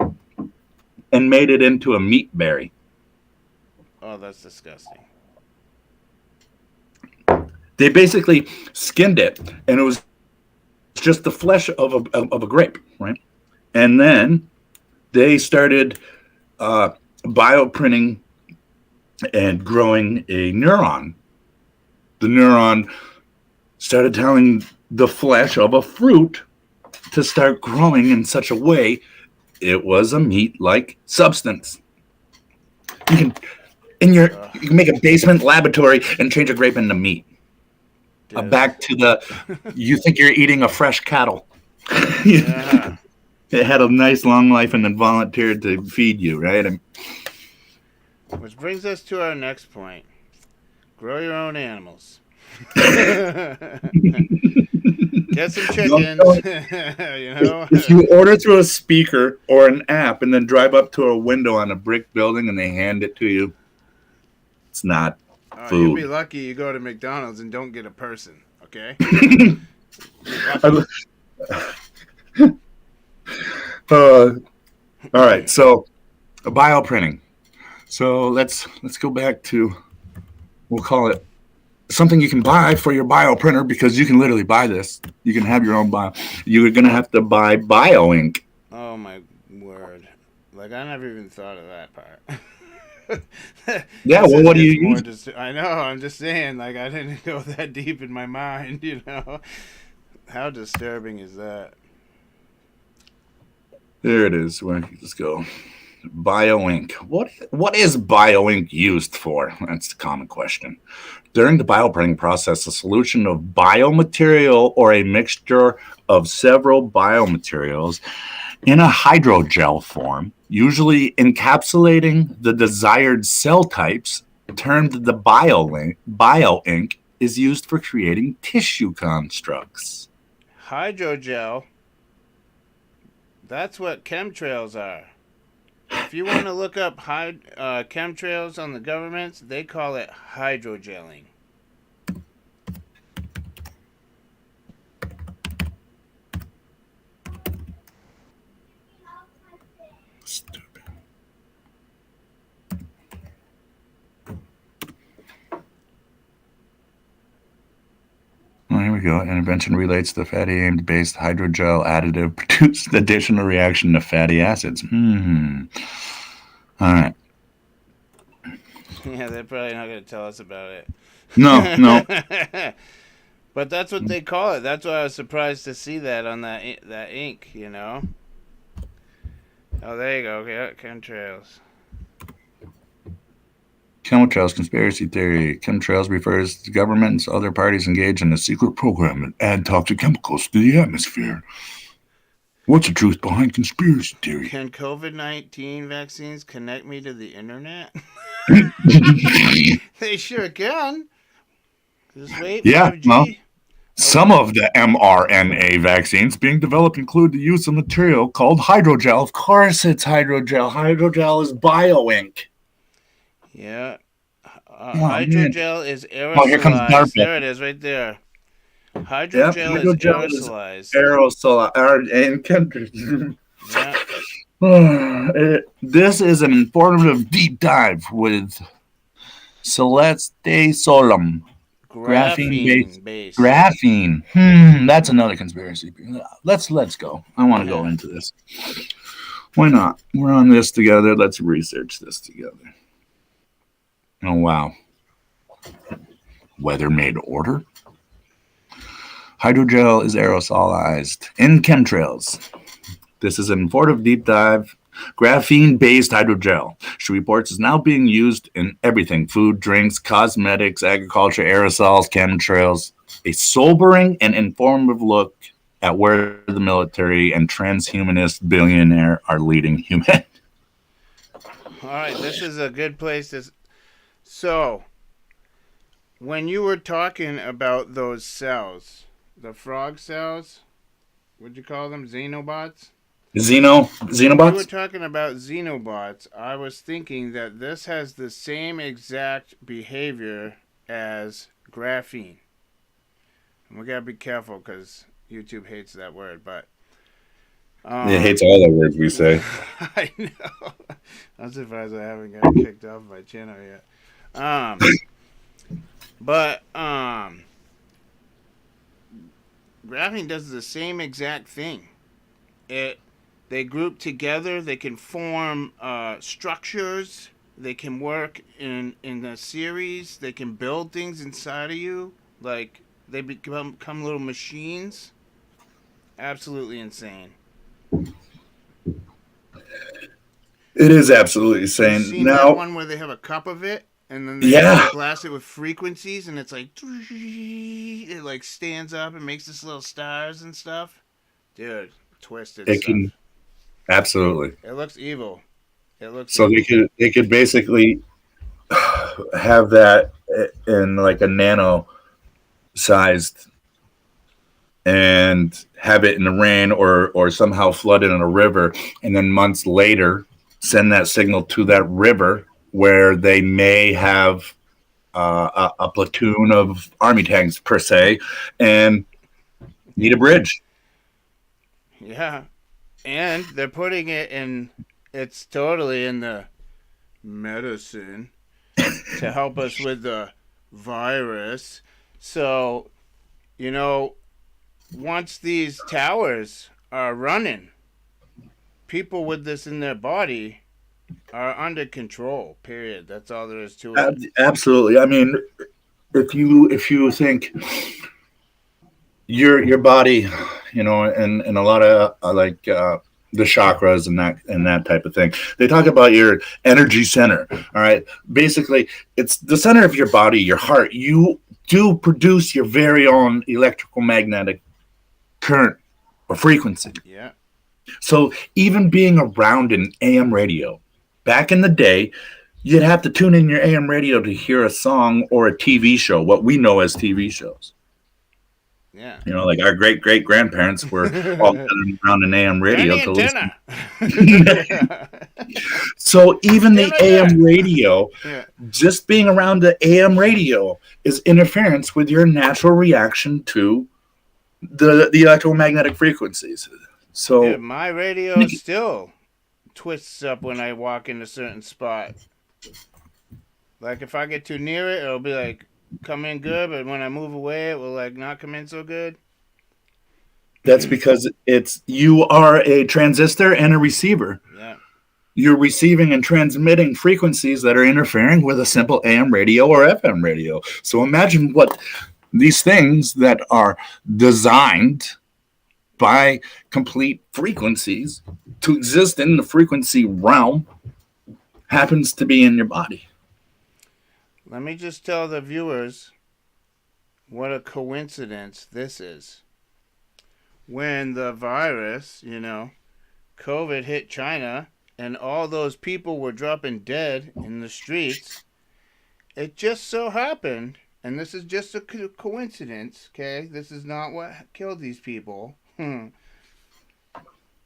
and made it into a meat berry. Oh, that's disgusting. They basically skinned it, and it was just the flesh of a grape, right? And then they started bioprinting and growing a neuron. The neuron started telling the flesh of a fruit to start growing in such a way it was a meat-like substance. You can make a basement laboratory and change a grape into meat. Back to you think you're eating a fresh cattle. Yeah. It had a nice long life and then volunteered to feed you, right? Which brings us to our next point. Grow your own animals. Get some chickens. You know? If you order through a speaker or an app and then drive up to a window on a brick building and they hand it to you, it's not food. You'll be lucky you go to McDonald's and don't get a person, okay? All right, so bioprinting. So let's go back to, we'll call it something you can buy for your bioprinter, because you can literally buy this. You can have your own bio. You're gonna have to buy bio ink. Oh my word! Like, I never even thought of that part. Yeah, well, what do you use? I know. I'm just saying. Like, I didn't go that deep in my mind. You know, how disturbing is that? There it is. Let's go. Bio ink. What is bio ink used for? That's the common question. During the bioprinting process, a solution of biomaterial or a mixture of several biomaterials in a hydrogel form, usually encapsulating the desired cell types, termed the bio ink, is used for creating tissue constructs. Hydrogel. That's what chemtrails are. If you want to look up chemtrails on the governments, they call it hydrogelling. Stupid. Well, here we go. An invention relates to the fatty amide-based hydrogel additive produced additional reaction to fatty acids. All right. Yeah, they're probably not going to tell us about it. No. But that's what they call it. That's why I was surprised to see that on that ink, you know. Oh, there you go. Okay, chemtrails. Chemtrails conspiracy theory. Chemtrails refers to governments and other parties engaged in a secret program that add toxic chemicals to the atmosphere. What's the truth behind conspiracy theory? Can COVID-19 vaccines connect me to the internet? They sure can. Just wait. Yeah, 5G. well, some of the mRNA vaccines being developed include the use of material called hydrogel. Of course it's hydrogel. Hydrogel is bio ink. Yeah. Hydrogel is aerosolized. Oh, here comes DARPA. There it is, right there. Hydrogel is aerosolized. Yeah. This is an informative deep dive with Celeste Solum. Graphene based. Graphene. That's another conspiracy. Let's go. I want to go into this. Why not? We're on this together. Let's research this together. Oh, wow. Weather made order. Hydrogel is aerosolized in chemtrails. This is an informative deep dive. Graphene-based hydrogel, she reports, is now being used in everything: food, drinks, cosmetics, agriculture, aerosols, chemtrails. A sobering and informative look at where the military and transhumanist billionaire are leading humanity. All right, this is a good place to. So, when you were talking about those cells, the frog cells, what'd you call them? Xenobots? When you were Xenobots? talking about xenobots, I was thinking that this has the same exact behavior as graphene. And we gotta be careful because YouTube hates that word, but. It hates all the words we say. I know. I'm surprised I haven't gotten kicked off my channel yet. But graphene does the same exact thing. They group together. They can form structures. They can work in a series. They can build things inside of you. Like they become little machines. Absolutely insane. It is absolutely You've insane. seen Now, that one where they have a cup of it, and then they blast it with frequencies, and it's like it like stands up and makes this little stars and stuff. Dude, twisted it stuff. can absolutely. It looks evil. It looks So evil. they could basically have that in like a nano sized and have it in the rain or somehow flood it in a river, and then months later send that signal to that river where they may have a platoon of army tanks per se and need a bridge. Yeah, and they're putting it in. It's totally in the medicine to help us with the virus. So, once these towers are running, people with this in their body are under control. Period. That's all there is to it. Absolutely. I mean, if you think your body, and a lot of the chakras and that type of thing. They talk about your energy center. All right. Basically, it's the center of your body, your heart. You do produce your very own electrical magnetic current or frequency. Yeah. So even being around an AM radio, back in the day, you'd have to tune in your AM radio to hear a song or a TV show, what we know as TV shows. Yeah. Like our great grandparents were all gathered around an AM radio to listen. So even the AM radio, just being around the AM radio is interference with your natural reaction to the electromagnetic frequencies. So my radio still twists up when I walk in a certain spot. Like if I get too near it, it'll be like come in good, but when I move away, it will like not come in so good. That's because you are a transistor and a receiver. Yeah. You're receiving and transmitting frequencies that are interfering with a simple AM radio or FM radio. So imagine what these things that are designed by complete frequencies to exist in the frequency realm happens to be in your body. Let me just tell the viewers what a coincidence this is. When the virus, COVID hit China and all those people were dropping dead in the streets, it just so happened, and this is just a coincidence, okay? This is not what killed these people.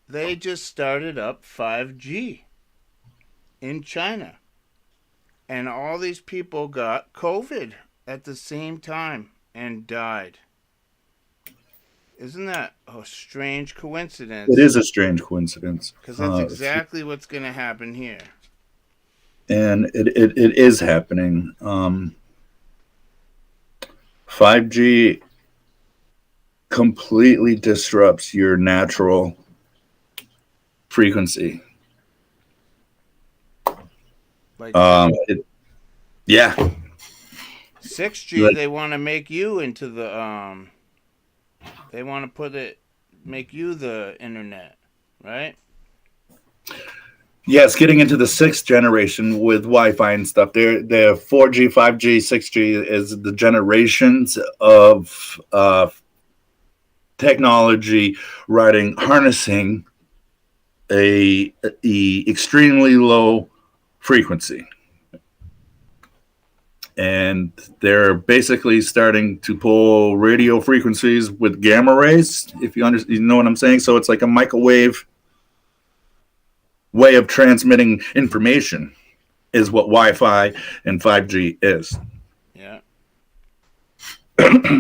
They just started up 5G in China. And all these people got COVID at the same time and died. Isn't that a strange coincidence? It is a strange coincidence. Because that's exactly what's going to happen here. And it is happening. 5G completely disrupts your natural frequency. Like Yeah. 6G, they want to make you into the they want to make you the internet, right? Yes, getting into the sixth generation with Wi-Fi and stuff. They're 4G, 5G, 6G is the generations of technology harnessing a extremely low frequency. And they're basically starting to pull radio frequencies with gamma rays, if you know what I'm saying. So it's like a microwave way of transmitting information is what Wi-Fi and 5G is. Yeah.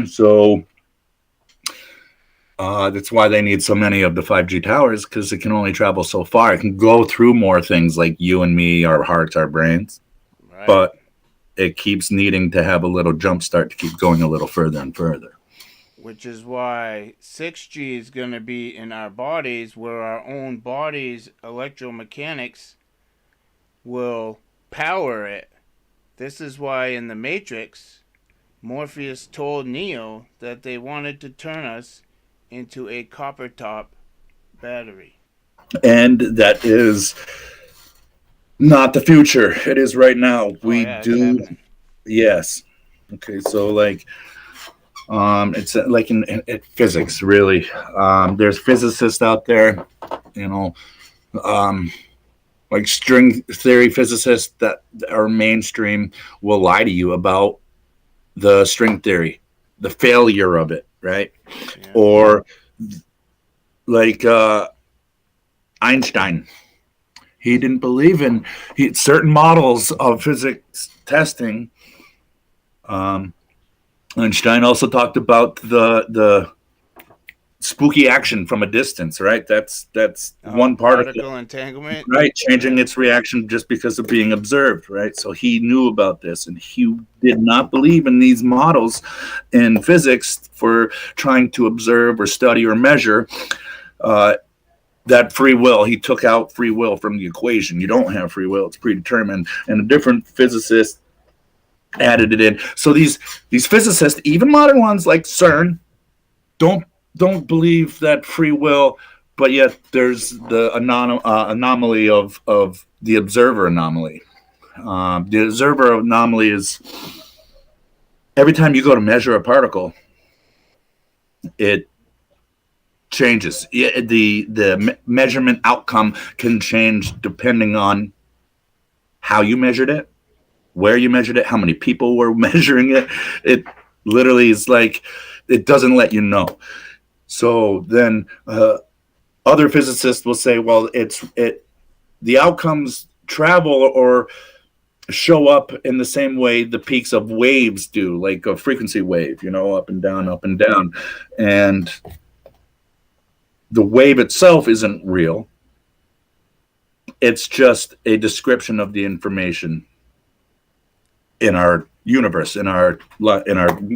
So that's why they need so many of the 5G towers, because it can only travel so far. It can go through more things like you and me, our hearts, our brains. Right. But it keeps needing to have a little jump start to keep going a little further and further. Which is why 6G is going to be in our bodies, where our own bodies' electromechanics will power it. This is why in the Matrix, Morpheus told Neo that they wanted to turn us into a copper top battery. And that is not the future. It is right now. We do. Yes. Okay. So like, it's like in physics, really. There's physicists out there, like string theory physicists that are mainstream will lie to you about the string theory, the failure of it, right? Yeah. Or like Einstein. He didn't believe in certain models of physics testing. Einstein also talked about the spooky action from a distance, right? That's one particle entanglement, right? Changing its reaction just because of being observed, right? So he knew about this, and he did not believe in these models in physics for trying to observe or study or measure that free will. He took out free will from the equation. You don't have free will; it's predetermined. And a different physicist added it in. So these physicists, even modern ones like CERN, don't believe that free will, but yet there's the anomaly of the observer anomaly. The observer anomaly is every time you go to measure a particle, it changes. The measurement outcome can change depending on how you measured it, where you measured it, how many people were measuring it. It literally is like, it doesn't let you know. So then other physicists will say, well, the outcomes travel or show up in the same way the peaks of waves do, like a frequency wave, up and down, up and down. And the wave itself isn't real. It's just a description of the information in our universe, in our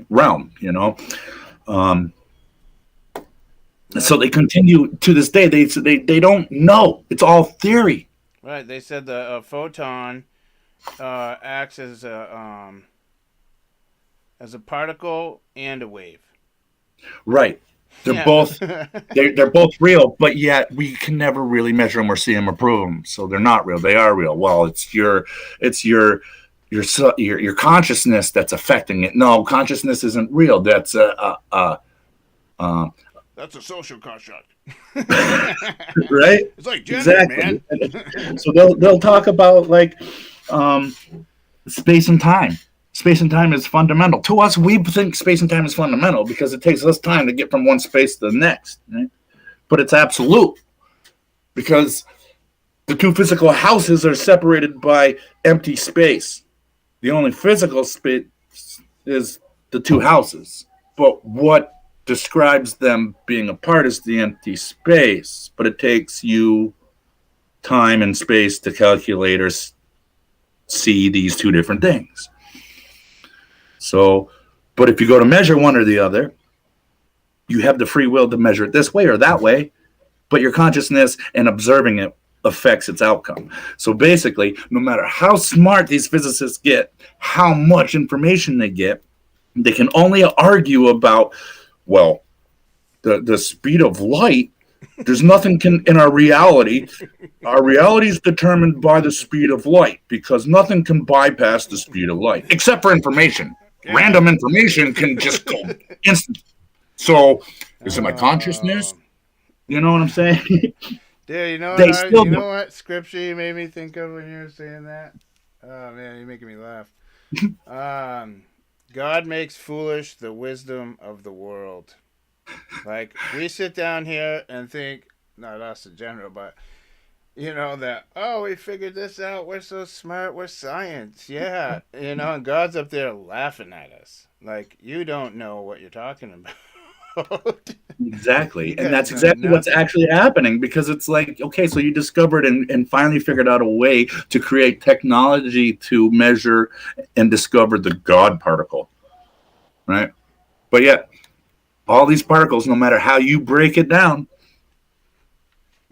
realm, So they continue to this day. They don't know. It's all theory. Right. They said the photon acts as a particle and a wave. Right. They're both they're both real, but yet we can never really measure them or see them or prove them. So they're not real. They are real. Well, it's your consciousness that's affecting it. No, consciousness isn't real. That's that's a social construct. Right? It's like gender, man. So they'll talk about like space and time. Space and time is fundamental. To us, we think space and time is fundamental because it takes us time to get from one space to the next. Right? But it's absolute because the two physical houses are separated by empty space. The only physical space is the two houses. But what describes them being apart is the empty space. But it takes you time and space to calculate or see these two different things. So, but if you go to measure one or the other, you have the free will to measure it this way or that way, but your consciousness and observing it affects its outcome. So basically, no matter how smart these physicists get, how much information they get, they can only argue about, well, the speed of light. There's nothing in our reality. Our reality is determined by the speed of light because nothing can bypass the speed of light, except for information. Random information can just go instant. So, is it my consciousness? You know what I'm saying? Dude, you know They what? still You know don't. what scripture you made me think of when you were saying that? Oh man, you're making me laugh. God makes foolish the wisdom of the world. Like we sit down here and think, not us in general, but you know that we figured this out. We're so smart. We're science. Yeah, and God's up there laughing at us. Like you don't know what you're talking about. Exactly. You And guys that's know exactly what's nothing. actually happening because it's like, okay, so you discovered and finally figured out a way to create technology to measure and discover the God particle, right? But yet, all these particles, no matter how you break it down,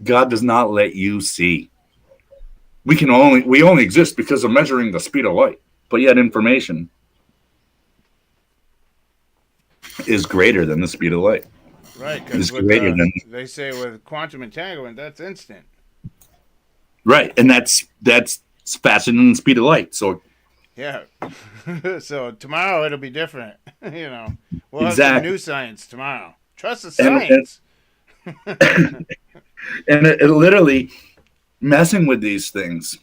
God does not let you see. We only exist because of measuring the speed of light. But yet information is greater than the speed of light. Right, because Is greater than they say with quantum entanglement, that's instant. right. And that's faster than the speed of light. So Yeah. So tomorrow it'll be different. We'll have some exactly. new science tomorrow. Trust the And science. it literally messing with these things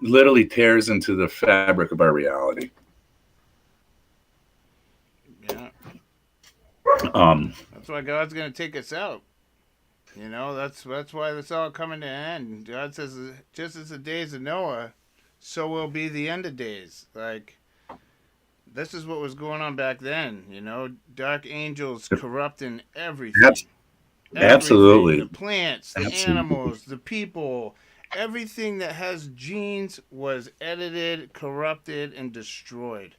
literally tears into the fabric of our reality. Yeah. Um, That's why God's gonna take us out. That's why it's all coming to an end. God says, just as the days of Noah, so will be the end of days. Like this is what was going on back then. Dark angels corrupting everything. Everything. The absolutely, plants, the absolutely. animals, the people, everything that has genes was edited, corrupted, and destroyed.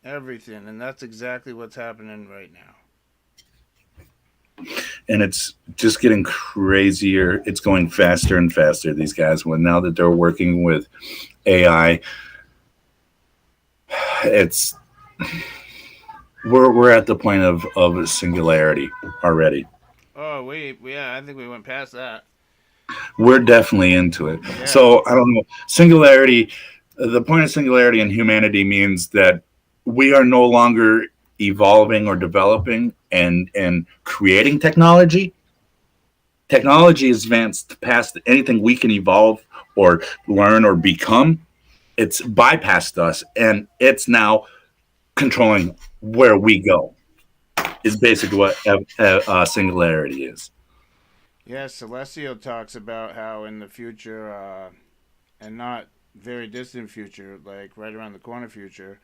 Everything. And that's exactly what's happening right now. And it's just getting crazier. It's going faster and faster. These guys, when now that they're working with AI, it's we're at the point of singularity already. Oh, yeah, I think we went past that. We're definitely into it. Yeah. So I don't know. Singularity, the point of singularity in humanity means that we are no longer evolving or developing and creating technology. Technology is advanced past anything we can evolve or learn or become. It's bypassed us and it's now controlling where we go. Is basically what singularity is. Yeah, Celestial talks about how in the future, and not very distant future, like right around the corner future,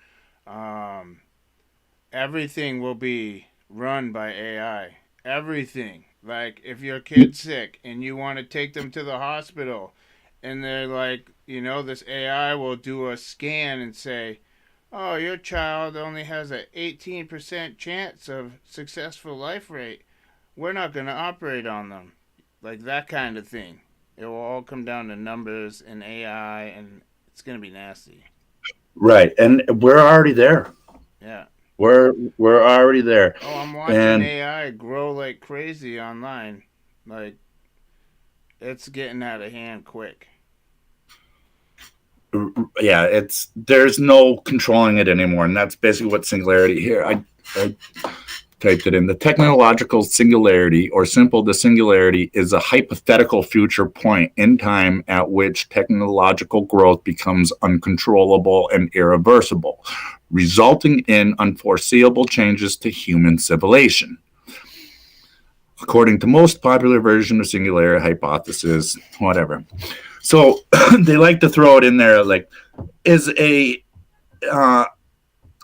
um, everything will be run by AI. Everything. Like if your kid's sick and you want to take them to the hospital, and they're like, this AI will do a scan and say, "Oh, your child only has a 18% chance of successful life rate. We're not going to operate on them." Like that kind of thing. It will all come down to numbers and AI, and it's going to be nasty. Right. And we're already there. Yeah. We're already there. Oh, I'm watching And AI grow like crazy online. Like, it's getting out of hand quick. yeah, it's there's no controlling it anymore, and that's basically what singularity here. I typed it in. The technological singularity, or simple the singularity, is a hypothetical future point in time at which technological growth becomes uncontrollable and irreversible, resulting in unforeseeable changes to human civilization. According to most popular version of singularity hypothesis, whatever. So they like to throw it in there like is a uh,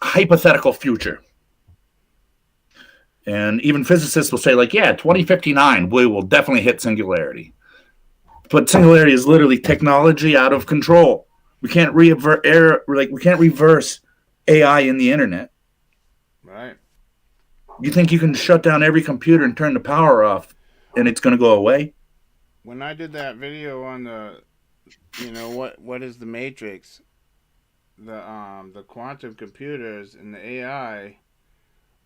hypothetical future. And even physicists will say, like, yeah, 2059, we will definitely hit singularity. But singularity is literally technology out of control. We can't we can't reverse AI in the internet. Right. You think you can shut down every computer and turn the power off and it's going to go away? when I did that video on the, what is the Matrix, the quantum computers and the AI,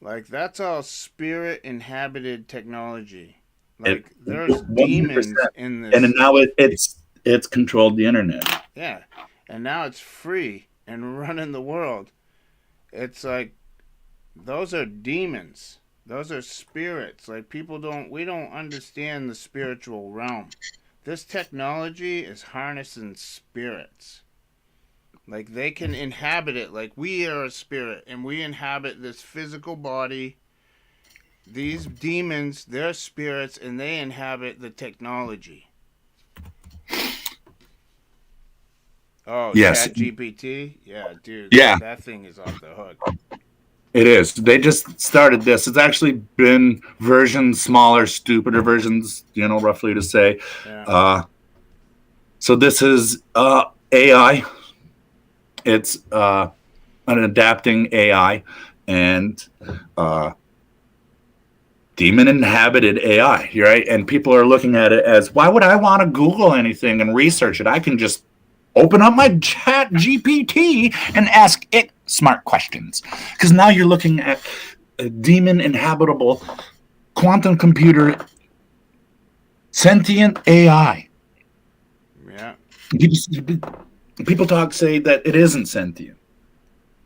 like that's all spirit inhabited technology. Like there's 100%. demons in this. And now it's controlled the internet. Yeah, and now it's free and running the world. It's like those are demons. Those are spirits. Like we don't understand the spiritual realm. This technology is harnessing spirits. Like they can inhabit it. Like we are a spirit and we inhabit this physical body. These demons, they're spirits and they inhabit the technology. Oh, yes. ChatGPT? Yeah, dude. Yeah. That thing is off the hook. It is. They just started this. It's actually been versions, smaller, stupider versions, roughly to say. Yeah. So this is AI. It's an adapting AI and demon inhabited AI, right? And people are looking at it as, why would I want to Google anything and research it? I can just open up my chat GPT and ask it smart questions. Because now you're looking at a demon inhabitable quantum computer sentient AI. Yeah. People say that it isn't sentient.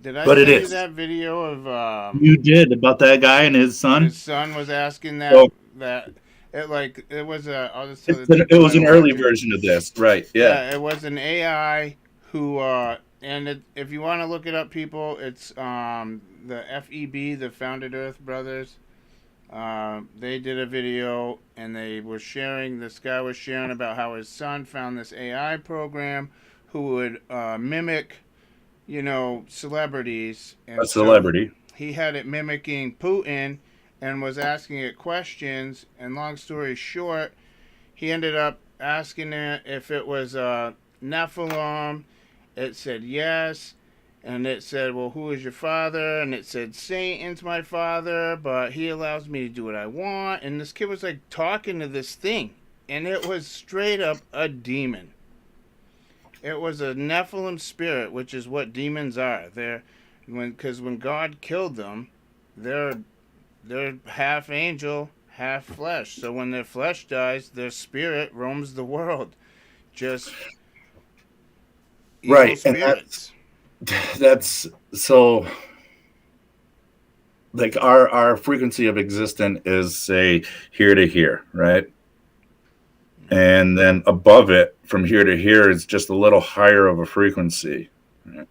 Did I but send it you is. that video of You did, about that guy and his son? his son was asking that Oh. it was a I'll just tell It was an early version of this, right? Yeah. It was an AI who if you want to look it up, people, it's the FEB, the Founded Earth Brothers. They did a video and this guy was sharing about how his son found this AI program who would mimic, celebrities. And A celebrity. So he had it mimicking Putin and was asking it questions. And long story short, he ended up asking it if it was Nephilim. It said yes. And it said, well, who is your father? And it said, Satan's my father, but he allows me to do what I want. And this kid was like talking to this thing. And it was straight up a demon. It was a Nephilim spirit, which is what demons are. Because when God killed them, they're half angel, half flesh. So when their flesh dies, their spirit roams the world. Just evil Right, spirits. and that's so. Like our frequency of existence is, say, here to here, right? And then above it, from here to here, is just a little higher of a frequency, right?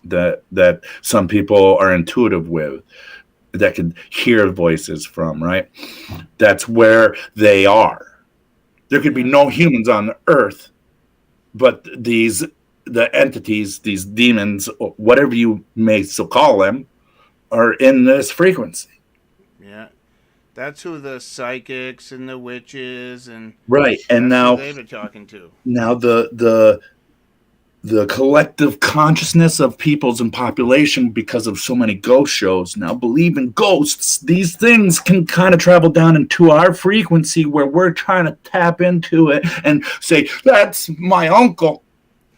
that some people are intuitive with, that can hear voices from, right? That's where they are. There could be no humans on the earth, but the entities, these demons, or whatever you may so call them, are in this frequency. Yeah. That's who the psychics and the witches and Right. And now they've been talking to. Now the collective consciousness of peoples and population, because of so many ghost shows, now believe in ghosts. These things can kind of travel down into our frequency where we're trying to tap into it and say, that's my uncle.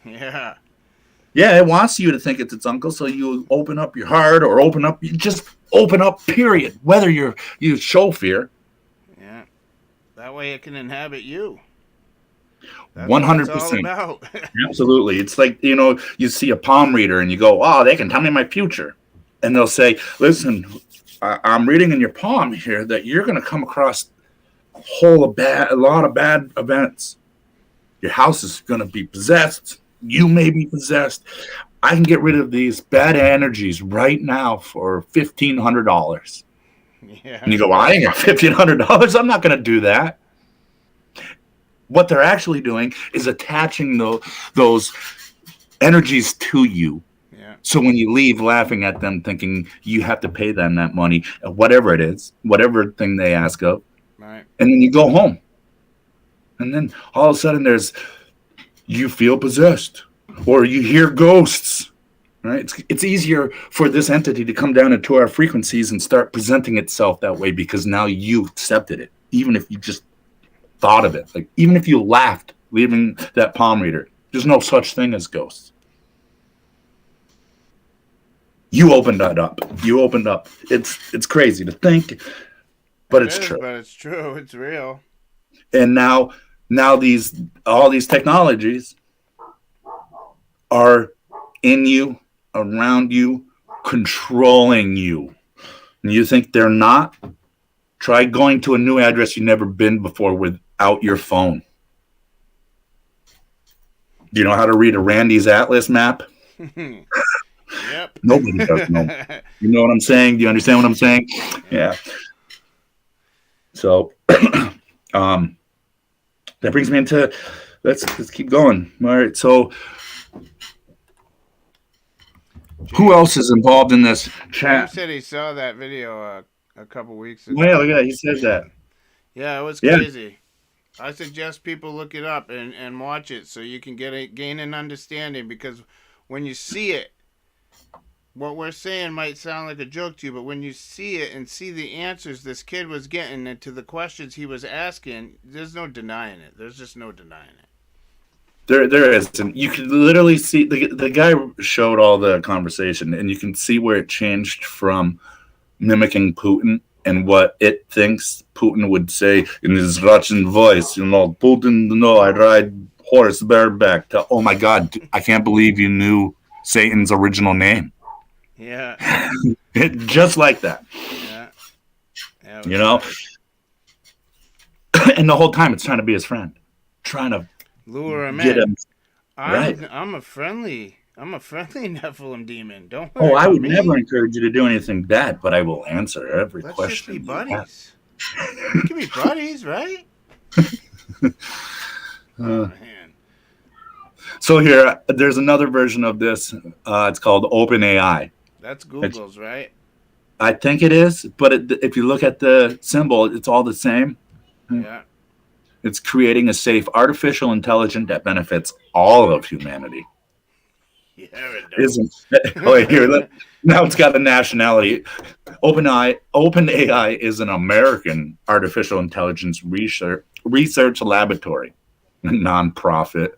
Yeah. Yeah, it wants you to think it's its uncle, so you open up your heart or open up, period. Whether you show fear. Yeah. That way it can inhabit you. That's 100%. what it's all about. Absolutely. It's like, you see a palm reader and you go, oh, they can tell me my future. And they'll say, listen, I'm reading in your palm here that you're going to come across a lot of bad events. Your house is going to be possessed. You may be possessed. I can get rid of these bad energies right now for $1,500. Yeah. And you go, well, I ain't got $1,500. I'm not going to do that. What they're actually doing is attaching those energies to you. Yeah. So when you leave, laughing at them, thinking you have to pay them that money, whatever it is, whatever thing they ask of, Right. and then you go home. And then all of a sudden you feel possessed or you hear ghosts, right? It's easier for this entity to come down into our frequencies and start presenting itself that way because now you accepted it, even if you just thought of it. Like, even if you laughed leaving that palm reader, there's no such thing as ghosts. You opened that up. You opened up. It's crazy to think, but it's true. But it's true. It's real. And now all these technologies are in you, around you, controlling you. And you think they're not? Try going to a new address you've never been before without your phone. Do you know how to read a Randy's Atlas map? Yep. Nobody does know. You know what I'm saying? Do you understand what I'm saying? Yeah. So that brings me into let's keep going. All right. So who else is involved in this chat? He said he saw that video a couple weeks ago. Yeah, look at that. He said that. Yeah, it was crazy. I suggest people look it up and watch it so you can gain an understanding, because when you see it, what we're saying might sound like a joke to you, but when you see it and see the answers this kid was getting and to the questions he was asking, there's no denying it. There's just no denying it. There is. And you can literally see the guy showed all the conversation, and you can see where it changed from mimicking Putin and what it thinks Putin would say in his Russian voice. You know, Putin, no, I ride horse bareback. Oh my God, I can't believe you knew Satan's original name. Yeah. Just like that. Yeah. You know? And the whole time it's trying to be his friend. Trying to lure him get in. him. Right. I'm a friendly Nephilim demon. Don't worry. Oh, I would me. never encourage you to do anything bad, but I will answer every Let's question. Just be buddies. We can be buddies, right? Oh, man. So here, there's another version of this. It's called OpenAI. That's Google's, right? I think it is, but if you look at the symbol, it's all the same. Yeah. It's creating a safe artificial intelligence that benefits all of humanity. Yeah, it does. Now it's got a nationality. OpenAI is an American artificial intelligence research laboratory, a nonprofit.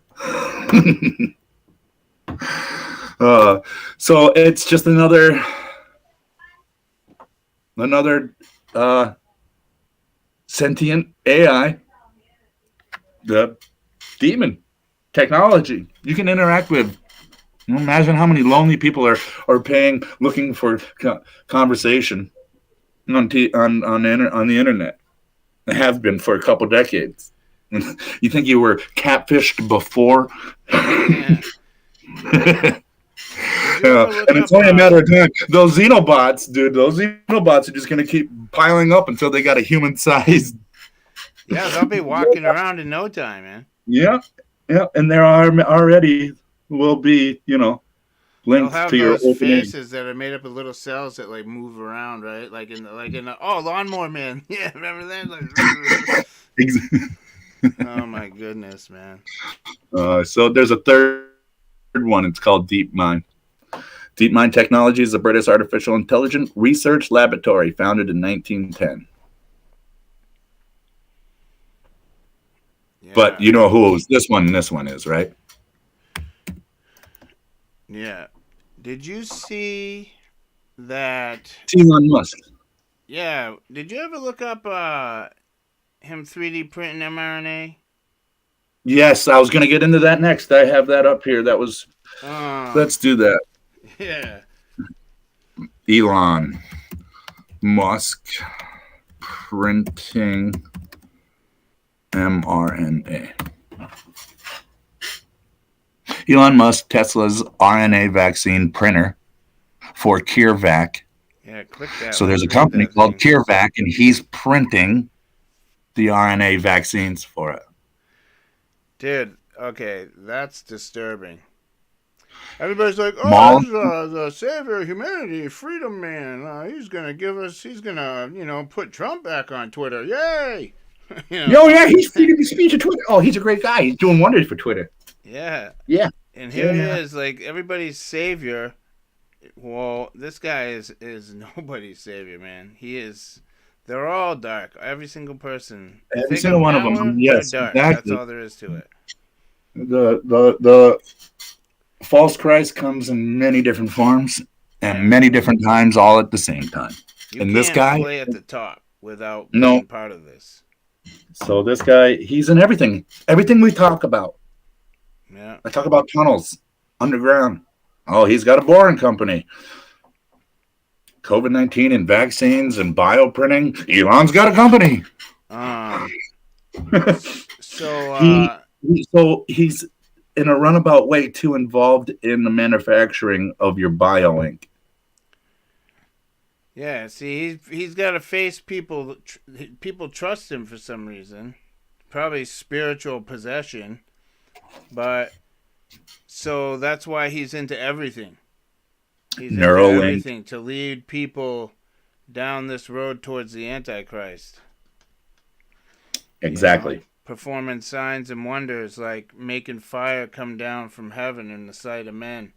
So it's just another sentient AI, the demon technology you can interact with. Imagine how many lonely people are paying, looking for conversation on the internet. They have been for a couple decades. You think you were catfished before? And it's only a matter of time. Those xenobots, dude, are just going to keep piling up until they got a human-sized. Yeah, they'll be walking around in no time, man. Yeah, and there are already will be, linked to your those faces that are made up of little cells that like move around, right? Like in the Lawnmower Man. Yeah, remember that? Oh my goodness, man. So there's a third one. It's called DeepMind. DeepMind Technology is a British artificial intelligence research laboratory founded in 1910. Yeah. But you know who this one is, right? Yeah. Did you see that? Elon Musk. Yeah. Did you ever look up him 3D printing mRNA? Yes, I was going to get into that next. I have that up here. That was. Let's do that. Yeah. Elon Musk printing mRNA. Elon Musk, Tesla's RNA vaccine printer for CureVac. Yeah, click that. So there's a company called CureVac, and he's printing the RNA vaccines for it. Dude, okay, that's disturbing. Everybody's like, oh, this is the savior of humanity, freedom man. He's going to put Trump back on Twitter. Yay! Oh, yeah, he's freedom of speech on Twitter. Oh, he's a great guy. He's doing wonders for Twitter. Yeah. Yeah. And here he is, like, everybody's savior. Well, this guy is nobody's savior, man. He is They're all dark. Every single person. Every single one of them. They're Yes, dark. That's exactly. all there is to it. The false Christ comes in many different forms and many different times, all at the same time. You And can't this guy, play at the top without no. being part of this. So this guy, he's in everything. Everything we talk about. Yeah. I talk about tunnels, underground. Oh, he's got a boring company. COVID-19 and vaccines and bioprinting. Elon's got a company. So he's in a runabout way too involved in the manufacturing of your bio ink. Yeah, see, he's got to face people. People trust him for some reason, probably spiritual possession, but so that's why he's into everything. He's into everything to lead people down this road towards the Antichrist. Exactly. You know, performing signs and wonders like making fire come down from heaven in the sight of men.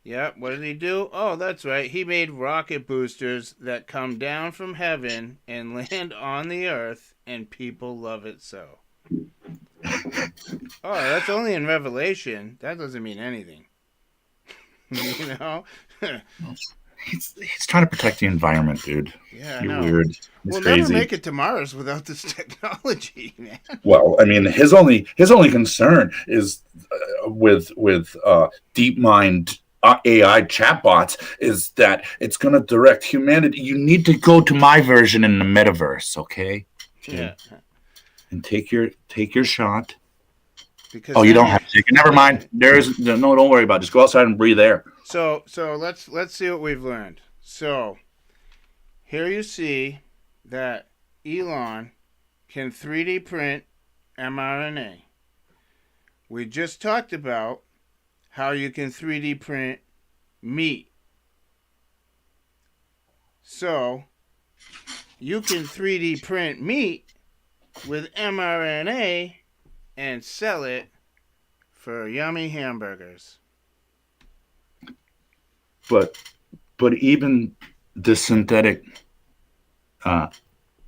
Yep, what did he do? Oh, that's right. He made rocket boosters that come down from heaven and land on the earth, and people love it so. Oh, that's only in Revelation. That doesn't mean anything. You know? He's trying to protect the environment, dude. Yeah, You're weird. We'll never make it to Mars without this technology, man. Well, I mean, his only concern is with DeepMind AI chatbots is that it's going to direct humanity. You need to go to my version in the metaverse, okay? Yeah. And take your shot. Because you don't have to take it. Never mind. Don't worry about it. Just go outside and breathe air. So let's see what we've learned. So here you see that Elon can 3D print mRNA. We just talked about how you can 3D print meat. So you can 3D print meat with mRNA and sell it for yummy hamburgers. But even the synthetic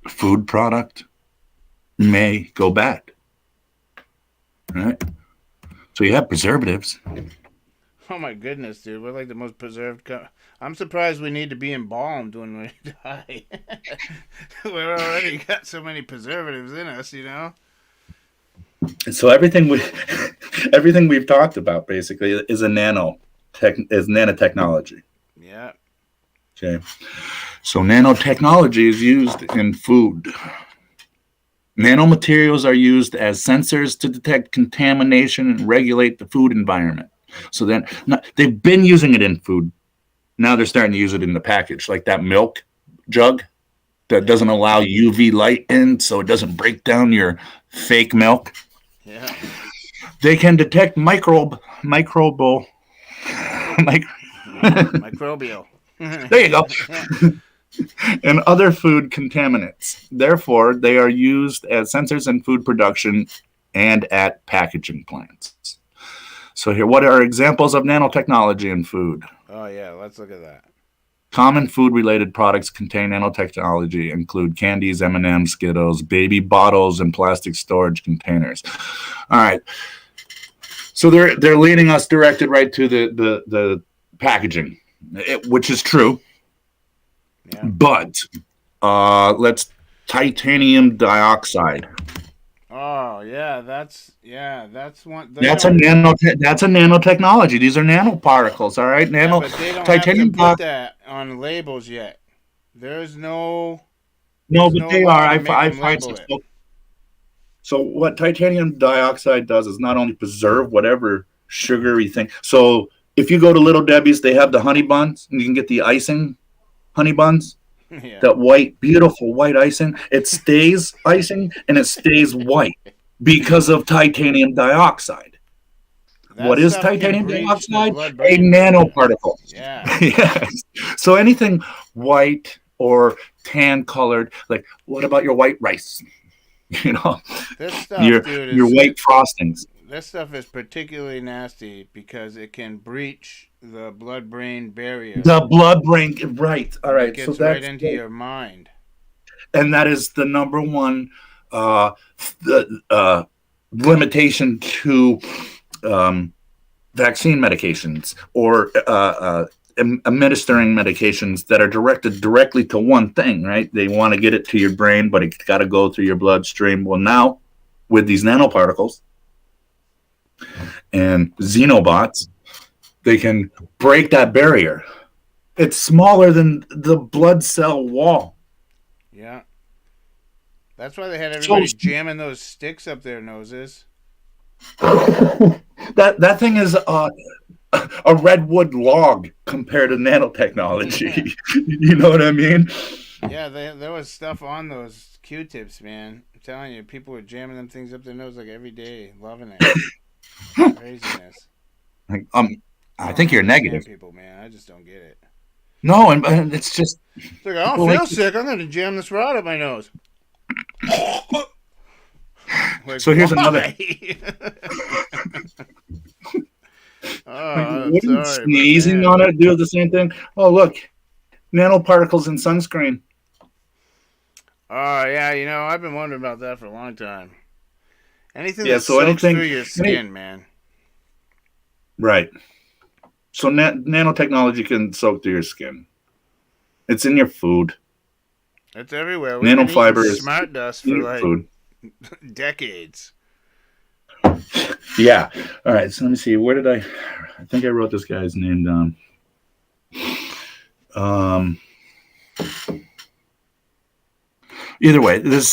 food product may go bad, right? So you have preservatives. Oh my goodness, dude! We're like the most preserved. I'm surprised we need to be embalmed when we die. We're already got so many preservatives in us, you know. So everything we've talked about basically is nanotechnology. Yeah. Okay. So nanotechnology is used in food. Nanomaterials are used as sensors to detect contamination and regulate the food environment. So then they've been using it in food. Now they're starting to use it in the package, like that milk jug that doesn't allow UV light in, so it doesn't break down your fake milk. Yeah. They can detect microbial. There you go. And other food contaminants. Therefore, they are used as sensors in food production and at packaging plants. So here, what are examples of nanotechnology in food? Oh, yeah, let's look at that. Common food-related products contain nanotechnology include candies, M&Ms, Skittles, baby bottles, and plastic storage containers. All right. So they're leading us directed right to the packaging, which is true. Yeah. But let's titanium dioxide. Oh yeah, that's one. That's a nanotechnology. These are nanoparticles. All right, but they don't titanium have to put that on labels yet. There's no. No, but they are. I find some. So what titanium dioxide does is not only preserve whatever sugary thing. So if you go to Little Debbie's, they have the honey buns, and you can get the icing honey buns. Yeah. That white, beautiful white icing. It stays icing and it stays white because of titanium dioxide. What is titanium dioxide? A nanoparticle. Yeah. Yes. So anything white or tan colored, like what about your white rice? You know, this stuff, your white frostings. This stuff is particularly nasty because it can breach the blood-brain barrier. The blood-brain, right? All right, it gets right into your mind. and that is the number one limitation to vaccine medications or administering medications that are directed directly to one thing, right? They want to get it to your brain, but it's got to go through your bloodstream. Well, now with these nanoparticles and xenobots, they can break that barrier. It's smaller than the blood cell wall. Yeah. That's why they had everybody jamming those sticks up their noses. That thing is a redwood log compared to nanotechnology. You know what I mean? Yeah, there was stuff on those Q-tips, man. I'm telling you, people were jamming them things up their nose like every day, loving it. Craziness. Like, I think you're negative. People, man, I just don't get it. No, and it's just. It's like, I don't feel sick. I'm going to jam this rod up my nose. Like, so here's another. Wouldn't sneezing on it do the same thing? Oh, look, nanoparticles in sunscreen. Oh yeah, I've been wondering about that for a long time. Anything that soaks through your skin, man. Right. So nanotechnology can soak through your skin. It's in your food. It's everywhere. Nanofiber is smart dust for like food. Decades. Yeah. All right. So let me see. Where did I think I wrote this guy's name down. Either way, this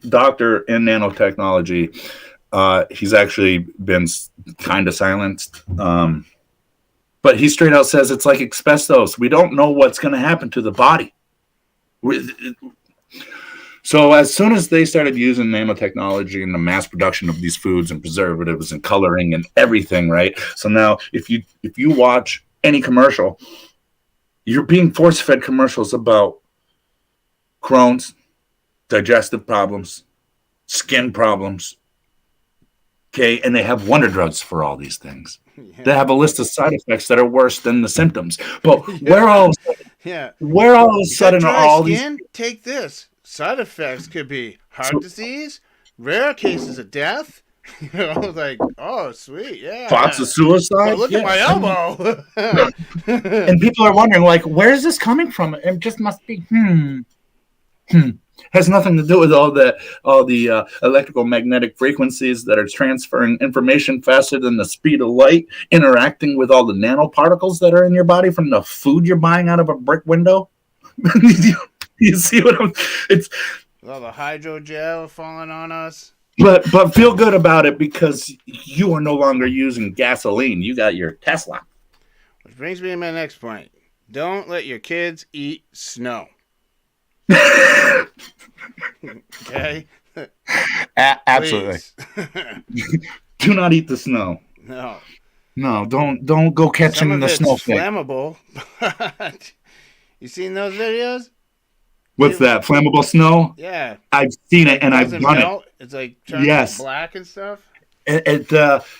doctor in nanotechnology, he's actually been kind of silenced. But he straight out says it's like asbestos. We don't know what's going to happen to the body. So as soon as they started using nanotechnology in the mass production of these foods and preservatives and coloring and everything, right? So now if you watch any commercial, you're being force-fed commercials about Crohn's, digestive problems, skin problems, okay? And they have wonder drugs for all these things. Yeah. They have a list of side effects that are worse than the symptoms. But where all of a sudden are all skin? Take this. Side effects could be heart disease, rare cases of death. Like, oh, sweet, yeah. Thoughts of suicide. Oh, look at my elbow. And people are wondering, like, where is this coming from? It just must be, Has nothing to do with all the electrical magnetic frequencies that are transferring information faster than the speed of light, interacting with all the nanoparticles that are in your body from the food you're buying out of a brick window. You see what it's all the hydrogel falling on us. But feel good about it because you are no longer using gasoline. You got your Tesla. Which brings me to my next point. Don't let your kids eat snow. Okay? Absolutely. Do not eat the snow. No, don't go catching the snowflake. Some of it's flammable. But you seen those videos? What's that? Flammable snow? Yeah. I've seen it and I've done it. It's like turning black and stuff.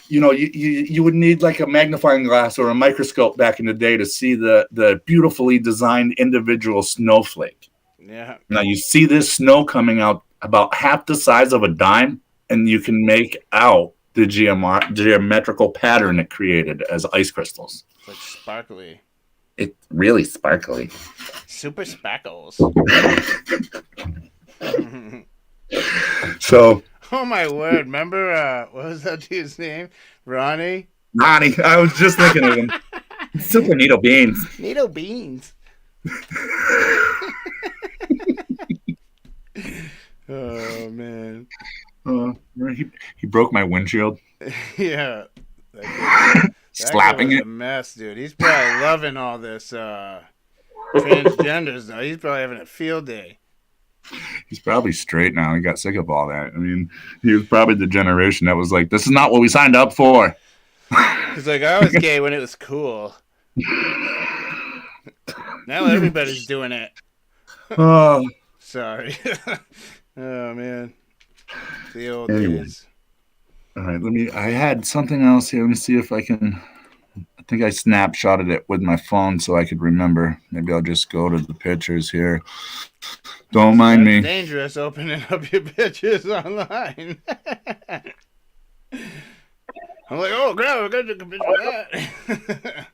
You would need like a magnifying glass or a microscope back in the day to see the beautifully designed individual snowflake. Yeah. Now you see this snow coming out about half the size of a dime, and you can make out the geometrical pattern it created as ice crystals. It's like sparkly. It's really sparkly. Super sparkles. So. Oh my word! Remember what was that dude's name? Ronnie. I was just thinking of him. Super Neato Beans. Neato Beans. Oh man. He broke my windshield. Yeah. Slapping it. A mess, dude. He's probably loving all this transgenders though. He's probably having a field day. He's probably straight now. He got sick of all that. I mean, he was probably the generation that was like, this is not what we signed up for. He's like, I was gay when it was cool. Now everybody's doing it. Oh. Sorry. Oh, man. The old days. All right, I had something else here. Let me see if I can think I snapshotted it with my phone so I could remember. Maybe I'll just go to the pictures here. Don't mind me. Dangerous opening up your pictures online. I'm like, oh, God, I got to take a picture of that.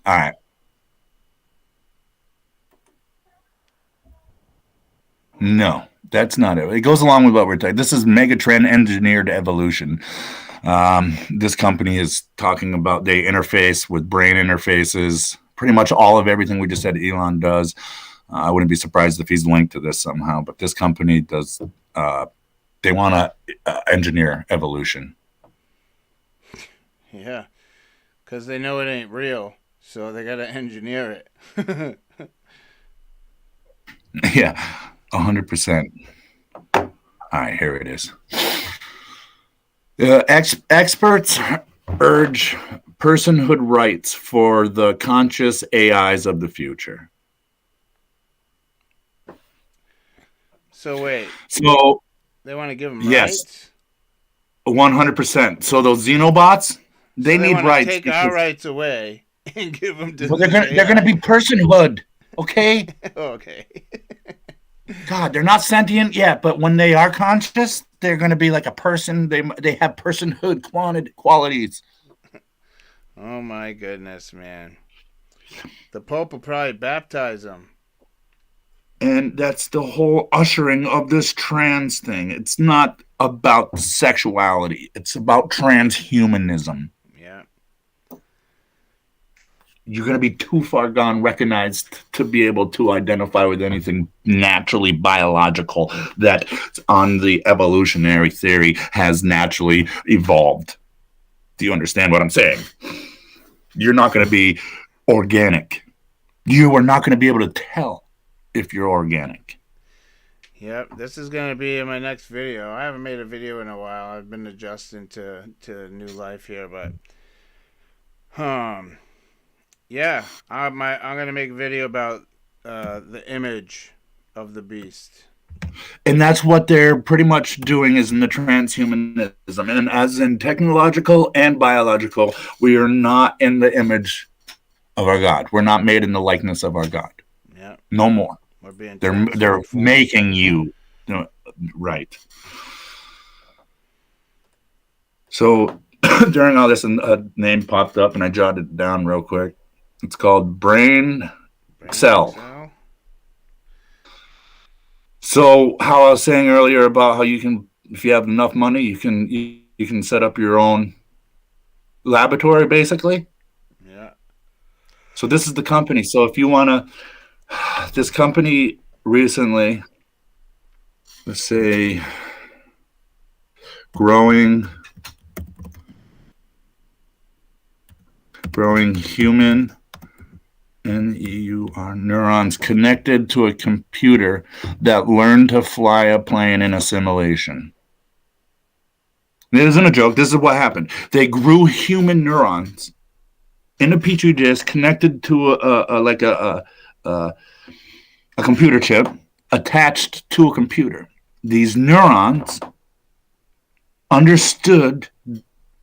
All right. No, that's not it. It goes along with what we're talking. This is Megatron Engineered Evolution. This company is talking about they interface with brain interfaces. Pretty much all of everything we just said Elon does. I wouldn't be surprised if he's linked to this somehow. But this company does. They want to engineer evolution. Yeah, because they know it ain't real, so they got to engineer it. Yeah, 100%. All right, here it is. Experts urge personhood rights for the conscious AIs of the future. So wait. So they want to give them yes, rights? 100%. So those Xenobots, they need rights. Take our rights away and give them to they're gonna be personhood. Okay. Okay. God, they're not sentient yet, but when they are conscious, they're going to be like a person. They have personhood qualities. Oh my goodness, man! The Pope will probably baptize them. And that's the whole ushering of this trans thing. It's not about sexuality. It's about transhumanism. Yeah. You're going to be too far gone recognized to be able to identify with anything naturally biological that on the evolutionary theory has naturally evolved. Do you understand what I'm saying? You're not going to be organic. You are not going to be able to tell if you're organic. Yep, this is going to be in my next video. I haven't made a video in a while. I've been adjusting to new life here, but yeah, I'm going to make a video about the image of the beast. And that's what they're pretty much doing is in the transhumanism. And as in technological and biological, we are not in the image of our God. We're not made in the likeness of our God. Yeah. No more. We're being they're making you right. So during all this, a name popped up and I jotted it down real quick. It's called Brain Cell. So how I was saying earlier about how you can, if you have enough money, you can set up your own laboratory, basically. Yeah. So this is the company. So if you want to, this company recently, let's say, growing human neurons connected to a computer that learned to fly a plane in a simulation. It isn't a joke. This is what happened. They grew human neurons in a petri dish connected to a computer chip attached to a computer. These neurons understood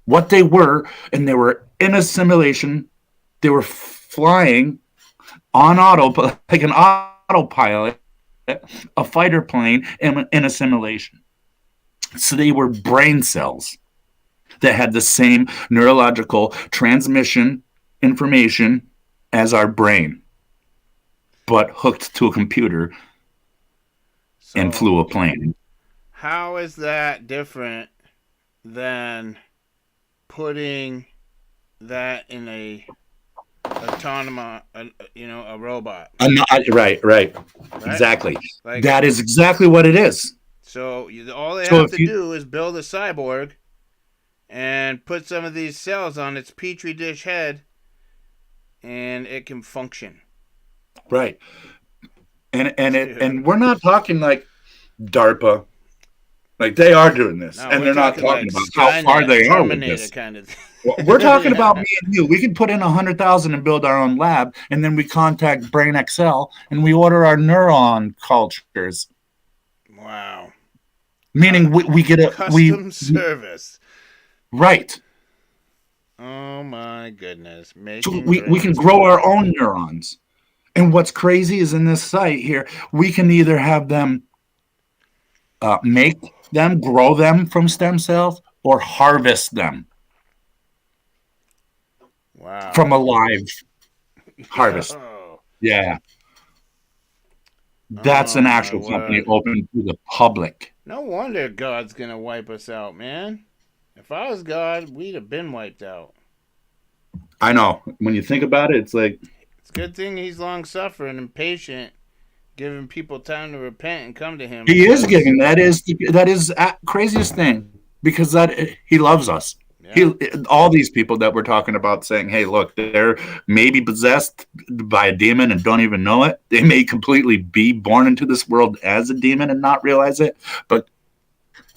what they were, and they were in a simulation. They were flying on like an autopilot, a fighter plane in a simulation. So they were brain cells that had the same neurological transmission information as our brain, but hooked to a computer and flew a plane. How is that different than putting that in a autonomous, a robot? Right. Exactly. Like, that is exactly what it is. So all they have to do is build a cyborg and put some of these cells on its petri dish head, and it can function. Right. And we're not talking like DARPA. Like, they are doing this, and they're not talking about how far they are with this. Kind of thing. We're talking about me and you. We can put in 100,000 and build our own lab, and then we contact Brain XL and we order our neuron cultures. Wow. Meaning we get a custom service. Right. Oh my goodness. So Making we can brains grow our grow. own neurons. And what's crazy is in this site here, we can either have them make them, grow them from stem cells, or harvest them from Wow. a live harvest. Yo. Yeah. That's Oh an my actual company word. open to the public. No wonder God's gonna wipe us out, man. If I was God, we'd have been wiped out. I know. When you think about it, it's like It's a good thing he's long suffering and patient, giving people time to repent and come to him he is because giving. That is craziest thing because that he loves us. He yeah. all these people that we're talking about saying, "Hey, look, they're maybe possessed by a demon and don't even know it. They may completely be born into this world as a demon and not realize it, but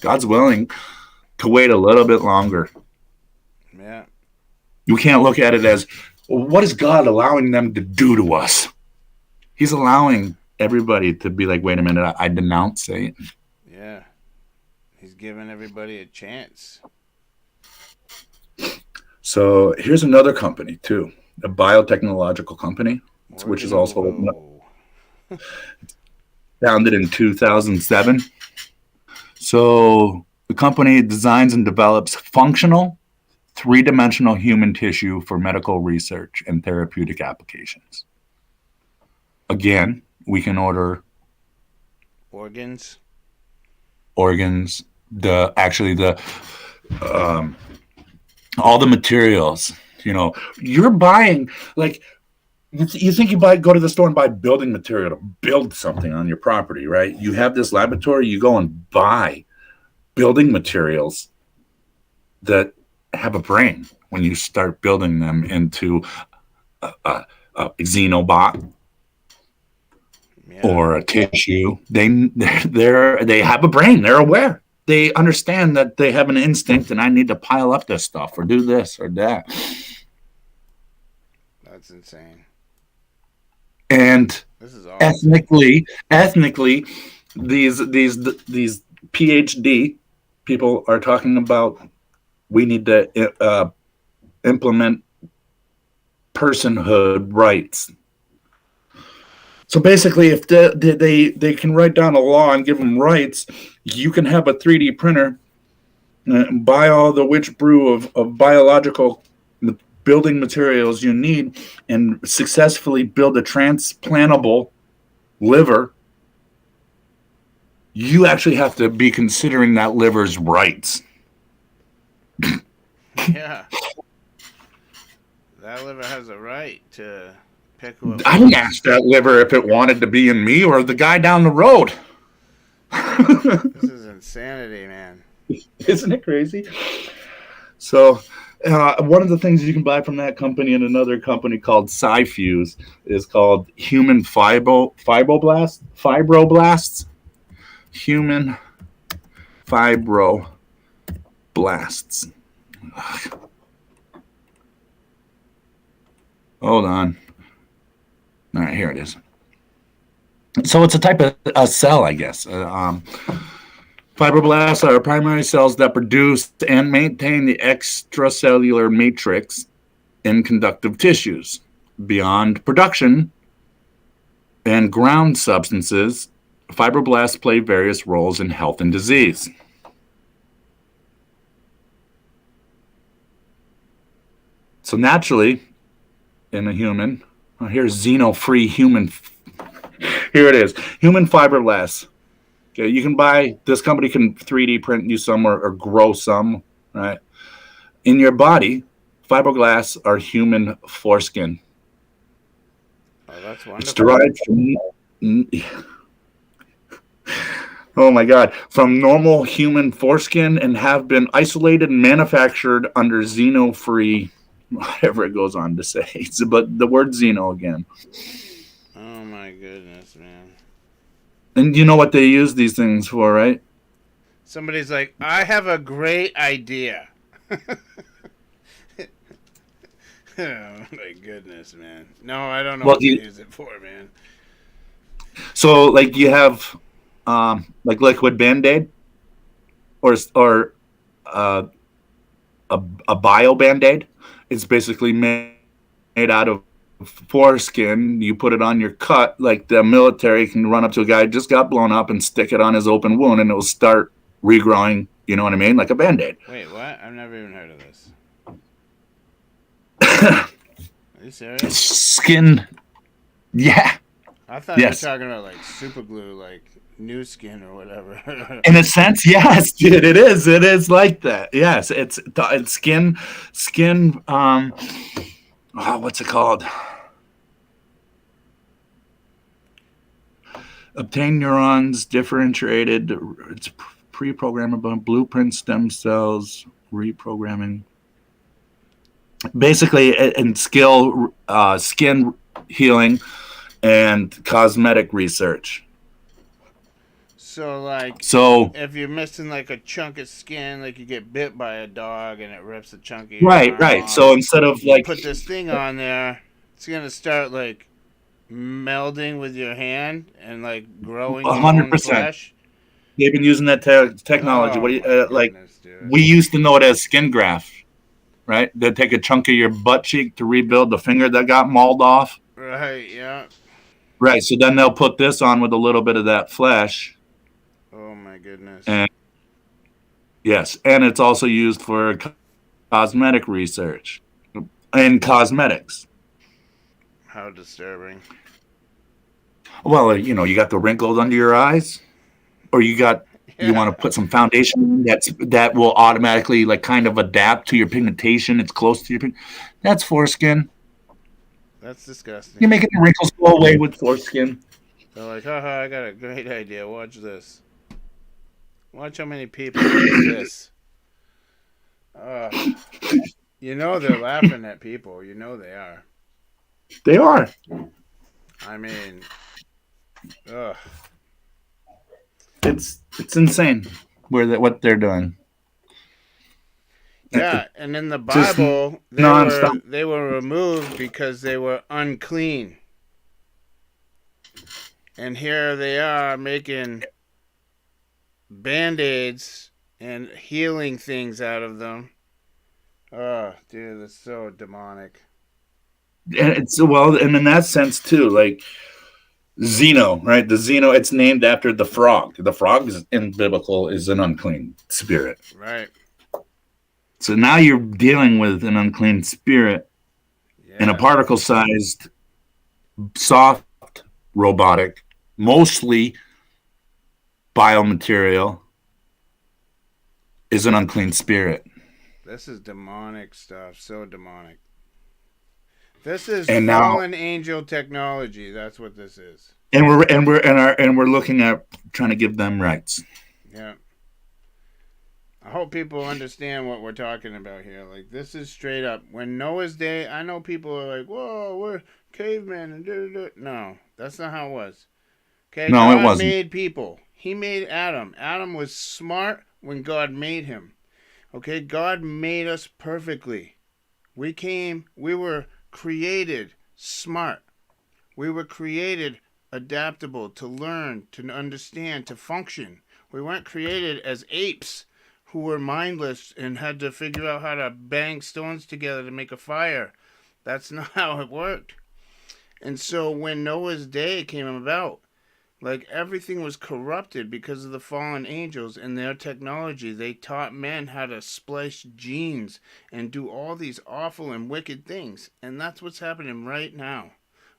God's willing to wait a little bit longer." Yeah. You can't look at it as, well, what is God allowing them to do to us? He's allowing everybody to be like, wait a minute, I denounce Satan. Yeah. He's giving everybody a chance. So here's another company too, a biotechnological company, which is also founded in 2007. So the company designs and develops functional, three-dimensional human tissue for medical research and therapeutic applications. Again, we can order organs, the all the materials. You're buying like you think go to the store and buy building material to build something on your property, right? You have this laboratory, you go and buy building materials that have a brain when you start building them into a xenobot or a tissue. They have a brain. They're aware. They understand that they have an instinct, and I need to pile up this stuff or do this or that. That's insane. And this is awesome. ethnically, these PhD people are talking about we need to implement personhood rights. So basically, if they can write down a law and give them rights, you can have a 3D printer, buy all the witch brew of biological building materials you need, and successfully build a transplantable liver. You actually have to be considering that liver's rights. Yeah. That liver has a right to pick who. I didn't ask that liver if it wanted to be in me or the guy down the road. This is insanity, man. Isn't it crazy? So, one of the things you can buy from that company and another company called Cyfuse is called human fibroblasts. Human fibroblasts. Hold on. All right, here it is. So it's a type of a cell, I guess. Fibroblasts are primary cells that produce and maintain the extracellular matrix in conductive tissues. Beyond production and ground substances, fibroblasts play various roles in health and disease. So naturally, in a human, here's xeno-free human. Here it is, human fibroblasts. Okay, you can buy. This company can 3D print you some or grow some. Right, in your body, fibroblasts are human foreskin. Oh, that's wonderful. It's derived from. Oh my God! From normal human foreskin and have been isolated and manufactured under xeno-free. Whatever it goes on to say, but the word xeno again. Oh my goodness, man! And you know what they use these things for, right? Somebody's like, I have a great idea. Oh my goodness, man! No, I don't know what to use it for, man. So, like, you have, like liquid Band-Aid, or a bio band-aid. It's basically made out of foreskin. You put it on your cut, like the military can run up to a guy who just got blown up and stick it on his open wound, and it will start regrowing. You know what I mean? Like a band-aid. Wait, what? I've never even heard of this. Are you serious? Skin. Yeah. I thought Yes. you were talking about like super glue, like new skin or whatever. In a sense, yes, dude, it is. It is like that. Yes, it's skin. What's it called? Obtain neurons, differentiated. It's pre-programmable blueprint stem cells, reprogramming. Basically, in skin healing and cosmetic research. So if you're missing like a chunk of skin, like you get bit by a dog and it rips a chunk of your arm right. off, So instead of you like put this thing on there, it's gonna start like melding with your hand and like growing 100%. flesh. They've been using that technology. Oh, What do you, my like goodness, dude. we used to know it as skin graft, right? They take a chunk of your butt cheek to rebuild the finger that got mauled off. Right, yeah. Right. So then they'll put this on with a little bit of that flesh. Oh my goodness. And yes, and it's also used for cosmetic research and cosmetics. How disturbing. Well, you know, you got the wrinkles under your eyes, or you want to put some foundation that will automatically like kind of adapt to your pigmentation. It's close to your that's foreskin. That's disgusting. You're making the wrinkles go away with foreskin. They're like, haha, I got a great idea. Watch this. Watch how many people do this. You know they're laughing at people. You know they are. They are. I mean, ugh. It's insane what they're doing. Yeah, and in the Just Bible, nonstop. they were removed because they were unclean. And here they are making Band-Aids and healing things out of them. Oh, dude, that's so demonic. And and in that sense too, like Xeno, right? The Xeno, it's named after the frog. The frog in biblical is an unclean spirit. Right. So now you're dealing with an unclean spirit in a particle-sized, soft, robotic, mostly biomaterial, is an unclean spirit. This is demonic stuff. So demonic. This is fallen angel technology. That's what this is. And we're looking at trying to give them rights. Yeah. I hope people understand what we're talking about here. Like, this is straight up. When Noah's Day, I know people are like, whoa, we're cavemen and da-da-da. No, that's not how it was. Okay, no, God it wasn't. made people. He made Adam. Adam was smart when God made him. Okay, God made us perfectly. We were created smart. We were created adaptable, to learn, to understand, to function. We weren't created as apes who were mindless and had to figure out how to bang stones together to make a fire. That's not how it worked. And so when Noah's Day came about, like, everything was corrupted because of the fallen angels and their technology. They taught men how to splice genes and do all these awful and wicked things. And that's what's happening right now.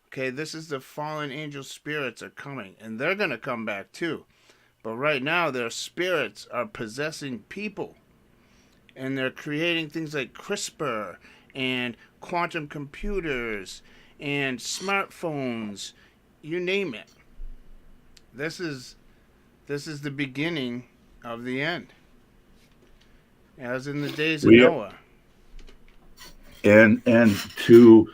Okay, this is the fallen angel spirits are coming. And they're going to come back too. But right now, their spirits are possessing people. And they're creating things like CRISPR and quantum computers and smartphones. You name it. This is the beginning of the end. As in the days of Noah. And to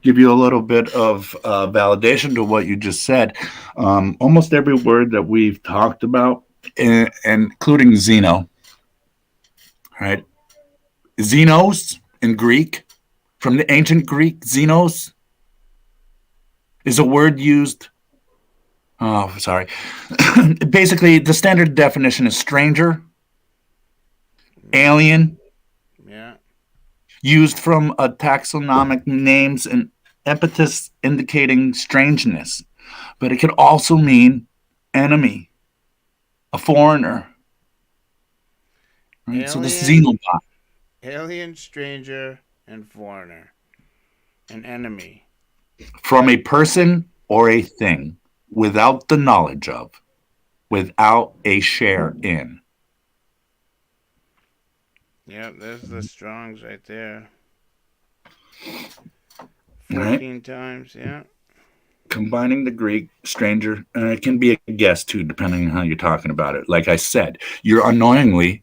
give you a little bit of validation to what you just said, almost every word that we've talked about, including Xeno, right? Xenos in Greek, from the ancient Greek, Xenos is a word used. Oh, sorry. Basically, the standard definition is stranger, alien, yeah, used from a taxonomic names and epithets indicating strangeness, but it could also mean enemy, a foreigner. Right? So this Alien, xenobot, alien, stranger, and foreigner. An enemy. from a person or a thing, without the knowledge of, without a share in. Yep, there's the Strongs right there. Right? 14 times, yeah. Combining the Greek stranger, and it can be a guest too, depending on how you're talking about it. Like I said, you're unknowingly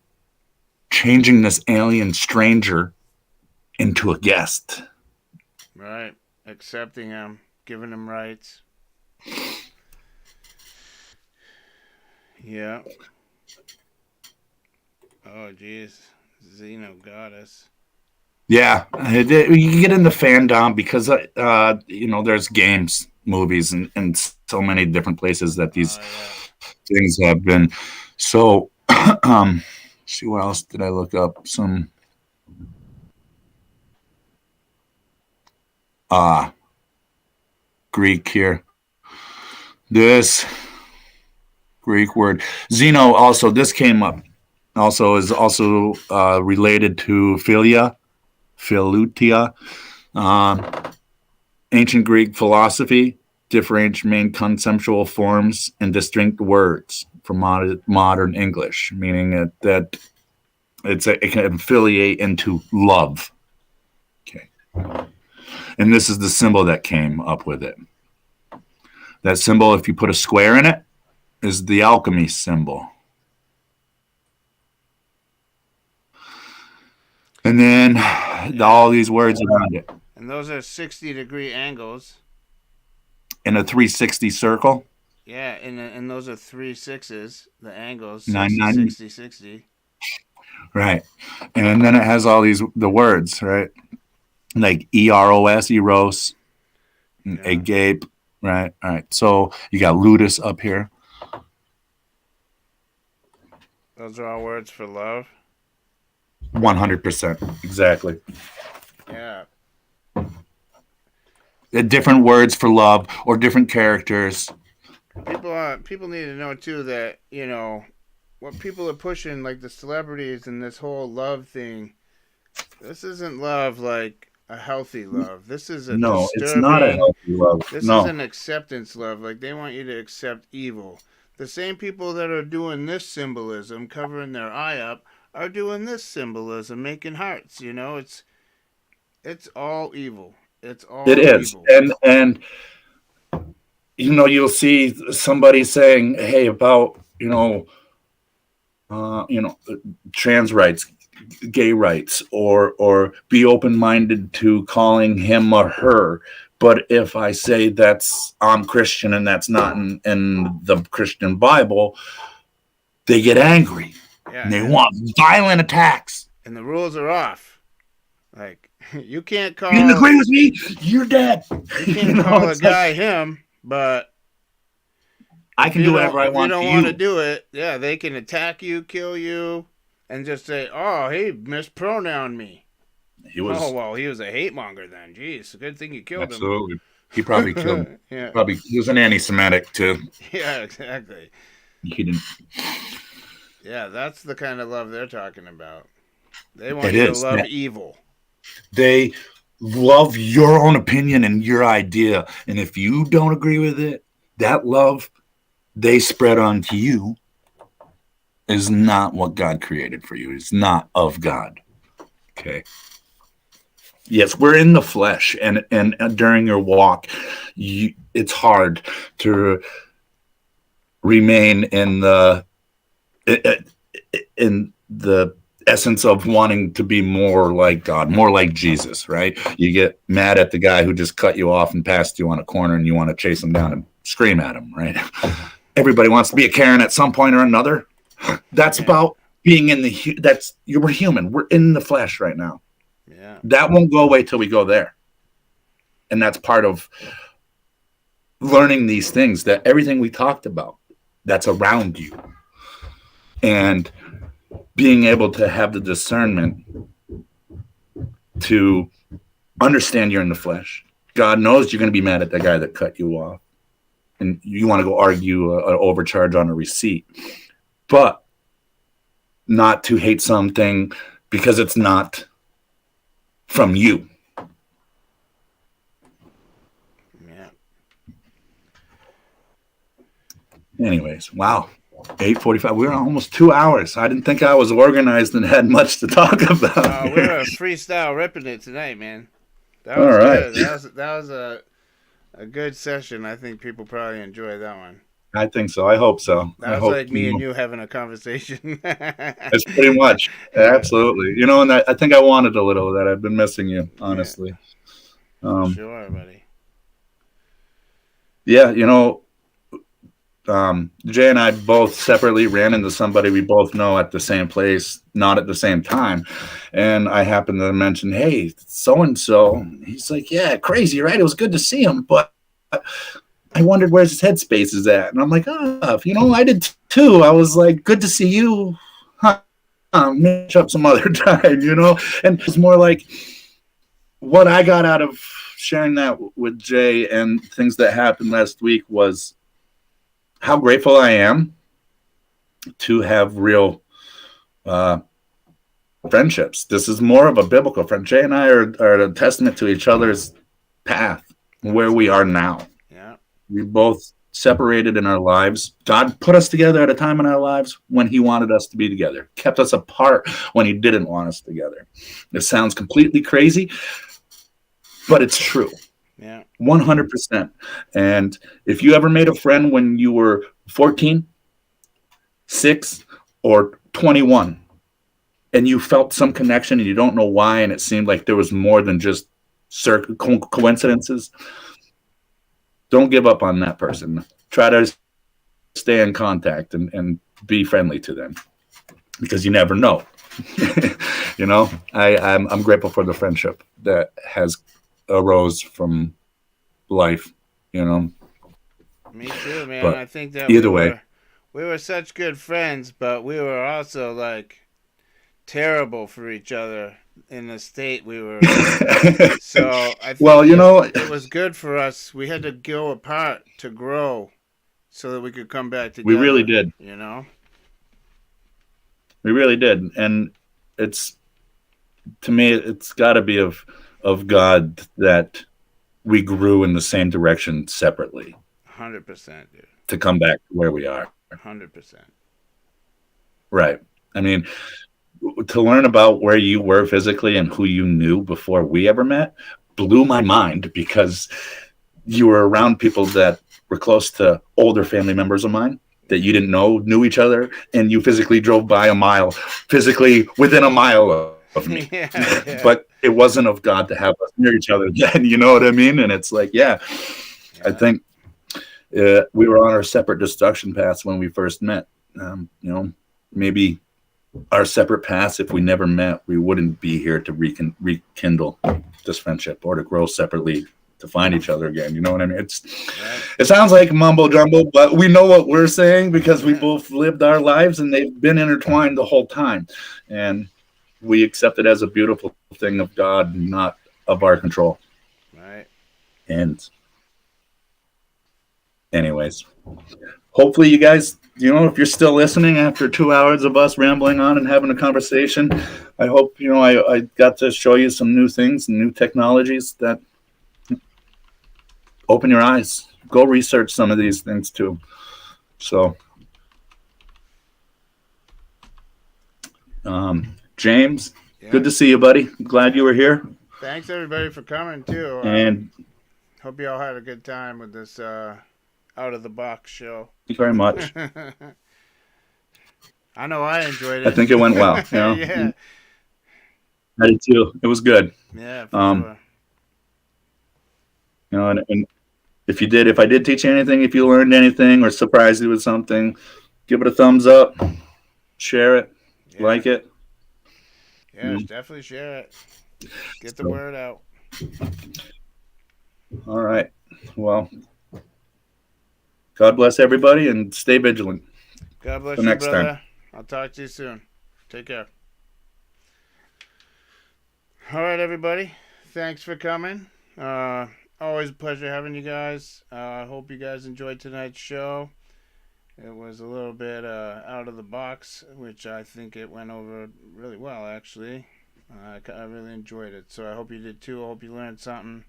changing this alien stranger into a guest. Right. Accepting him, giving him rights. Yeah. Oh, jeez. Xeno goddess. Yeah, you get into fandom because there's games, movies, and so many different places that these things have been. So, see what else did I look up? Some Greek here. This Greek word Xeno. Also, this came up. Also is also related to philia. Philutia, ancient Greek philosophy, differentiate main conceptual forms and distinct words from modern English, meaning that it can affiliate into love. Okay, and this is the symbol that came up with it. That symbol, if you put a square in it, is the alchemy symbol. And then all these words around it. And those are 60-degree angles. In a 360 circle. Yeah, and those are 3 sixes, the angles, 990. 60, 60. Right. And then it has all the words, right? Like EROS, eros, agape, right? All right. So you got ludus up here. Those are all words for love. 100%. Exactly. Yeah. Different words for love or different characters. People need to know too that, what people are pushing, like the celebrities and this whole love thing. This isn't love like a healthy love. This is a disturbing. It's not a healthy love. This is an acceptance love. Like they want you to accept evil. The same people that are doing this symbolism, covering their eye up, are doing this symbolism, making hearts. It's all evil. It's all it is. evil. And you'll see somebody saying, hey, about trans rights, gay rights, or be open-minded to calling him or her. But if I say I'm Christian and that's not in the Christian Bible, they get angry. Yeah, and they want violent attacks. And the rules are off. Like, you can't call... You didn't agree with me? You're dead. You can't call a guy him, but... I can do whatever I want to you. If you don't want to do it, yeah, they can attack you, kill you, and just say, oh, he mispronouned me. He was a hate monger then. Jeez, good thing you killed him. Absolutely. He probably killed him. Yeah. He was an anti-Semitic, too. Yeah, exactly. He didn't... Yeah, that's the kind of love they're talking about. They want you to love evil. They love your own opinion and your idea. And if you don't agree with it, that love they spread onto you is not what God created for you. It's not of God. Okay. Yes, we're in the flesh. And during your walk, it's hard to remain in the essence of wanting to be more like God, more like Jesus, right? You get mad at the guy who just cut you off and passed you on a corner and you want to chase him down and scream at him, right? Everybody wants to be a Karen at some point or another. That's about being we're human. We're in the flesh right now. Yeah. That won't go away till we go there. And that's part of learning these things, that everything we talked about that's around you. And being able to have the discernment to understand you're in the flesh. God knows you're going to be mad at the guy that cut you off, and you want to go argue an overcharge on a receipt, but not to hate something because it's not from you. Yeah. Anyways, wow. 8:45. We were almost 2 hours. I didn't think I was organized and had much to talk about. We were freestyle ripping it tonight, man. That All was right. good. That was a good session. I think people probably enjoyed that one. I think so. I hope so. That was like me and you having a conversation. It's pretty much. Absolutely. You know, and I think I wanted a little of that. I've been missing you, honestly. Sure, buddy. Yeah, you know, Jay and I both separately ran into somebody we both know at the same place, not at the same time. And I happened to mention, hey, so-and-so. He's like, yeah, crazy, right? It was good to see him, but I wondered where his headspace is at. And I'm like, you know, I did too. I was like, good to see you. Match up some other time, you know? And it's more like what I got out of sharing that with Jay and things that happened last week was how grateful I am to have real friendships. This is more of a biblical friend. Jay and I are a testament to each other's path, where we are now. Yeah. We both separated in our lives. God put us together at a time in our lives when he wanted us to be together, kept us apart when he didn't want us together. It sounds completely crazy, but it's true. Yeah. 100%. And if you ever made a friend when you were 14, 6, or 21, and you felt some connection and you don't know why, and it seemed like there was more than just coincidences, don't give up on that person. Try to stay in contact and be friendly to them, because you never know. You know, I'm grateful for the friendship that has arose from life, you know. Me too, man. But I think that either way, we were such good friends, but we were also like terrible for each other in the state we were in. So I think it was good for us. We had to go apart to grow so that we could come back together. We really did. You know? We really did. And it's, to me, it's got to be of God that we grew in the same direction separately. 100%, dude. To come back to where we are. 100%. Right. I mean, to learn about where you were physically and who you knew before we ever met blew my mind, because you were around people that were close to older family members of mine that you didn't know knew each other, and you physically drove by physically within a mile of me. Yeah. But it wasn't of God to have us near each other then, you know what I mean? And it's like, I think we were on our separate destruction paths when we first met. You know, maybe our separate paths, if we never met, we wouldn't be here to rekindle this friendship or to grow separately to find each other again. You know what I mean? It sounds like mumbo jumbo, but we know what we're saying because we both lived our lives and they've been intertwined the whole time. And we accept it as a beautiful thing of God, not of our control. Right. And anyways, hopefully you guys, you know, if you're still listening after 2 hours of us rambling on and having a conversation, I hope, you know, I got to show you some new things and new technologies that open your eyes. Go research some of these things too. So, James, good to see you, buddy. Glad you were here. Thanks everybody for coming too. And hope you all had a good time with this out of the box show. Thank you very much. I know I enjoyed it. I think it went well. You know? Yeah. I did too. It was good. Yeah, for sure. You know, and if I did teach you anything, if you learned anything or surprised you with something, give it a thumbs up, share it, like it. Yeah, definitely share it. Get the word out. All right. Well, God bless everybody and stay vigilant. God bless you, next brother. Time. I'll talk to you soon. Take care. All right, everybody. Thanks for coming. Always a pleasure having you guys. I hope you guys enjoyed tonight's show. It was a little bit out of the box, which I think it went over really well, actually. I really enjoyed it, so I hope you did too. I hope you learned something.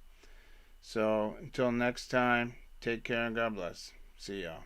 So until next time, take care and God bless. See y'all.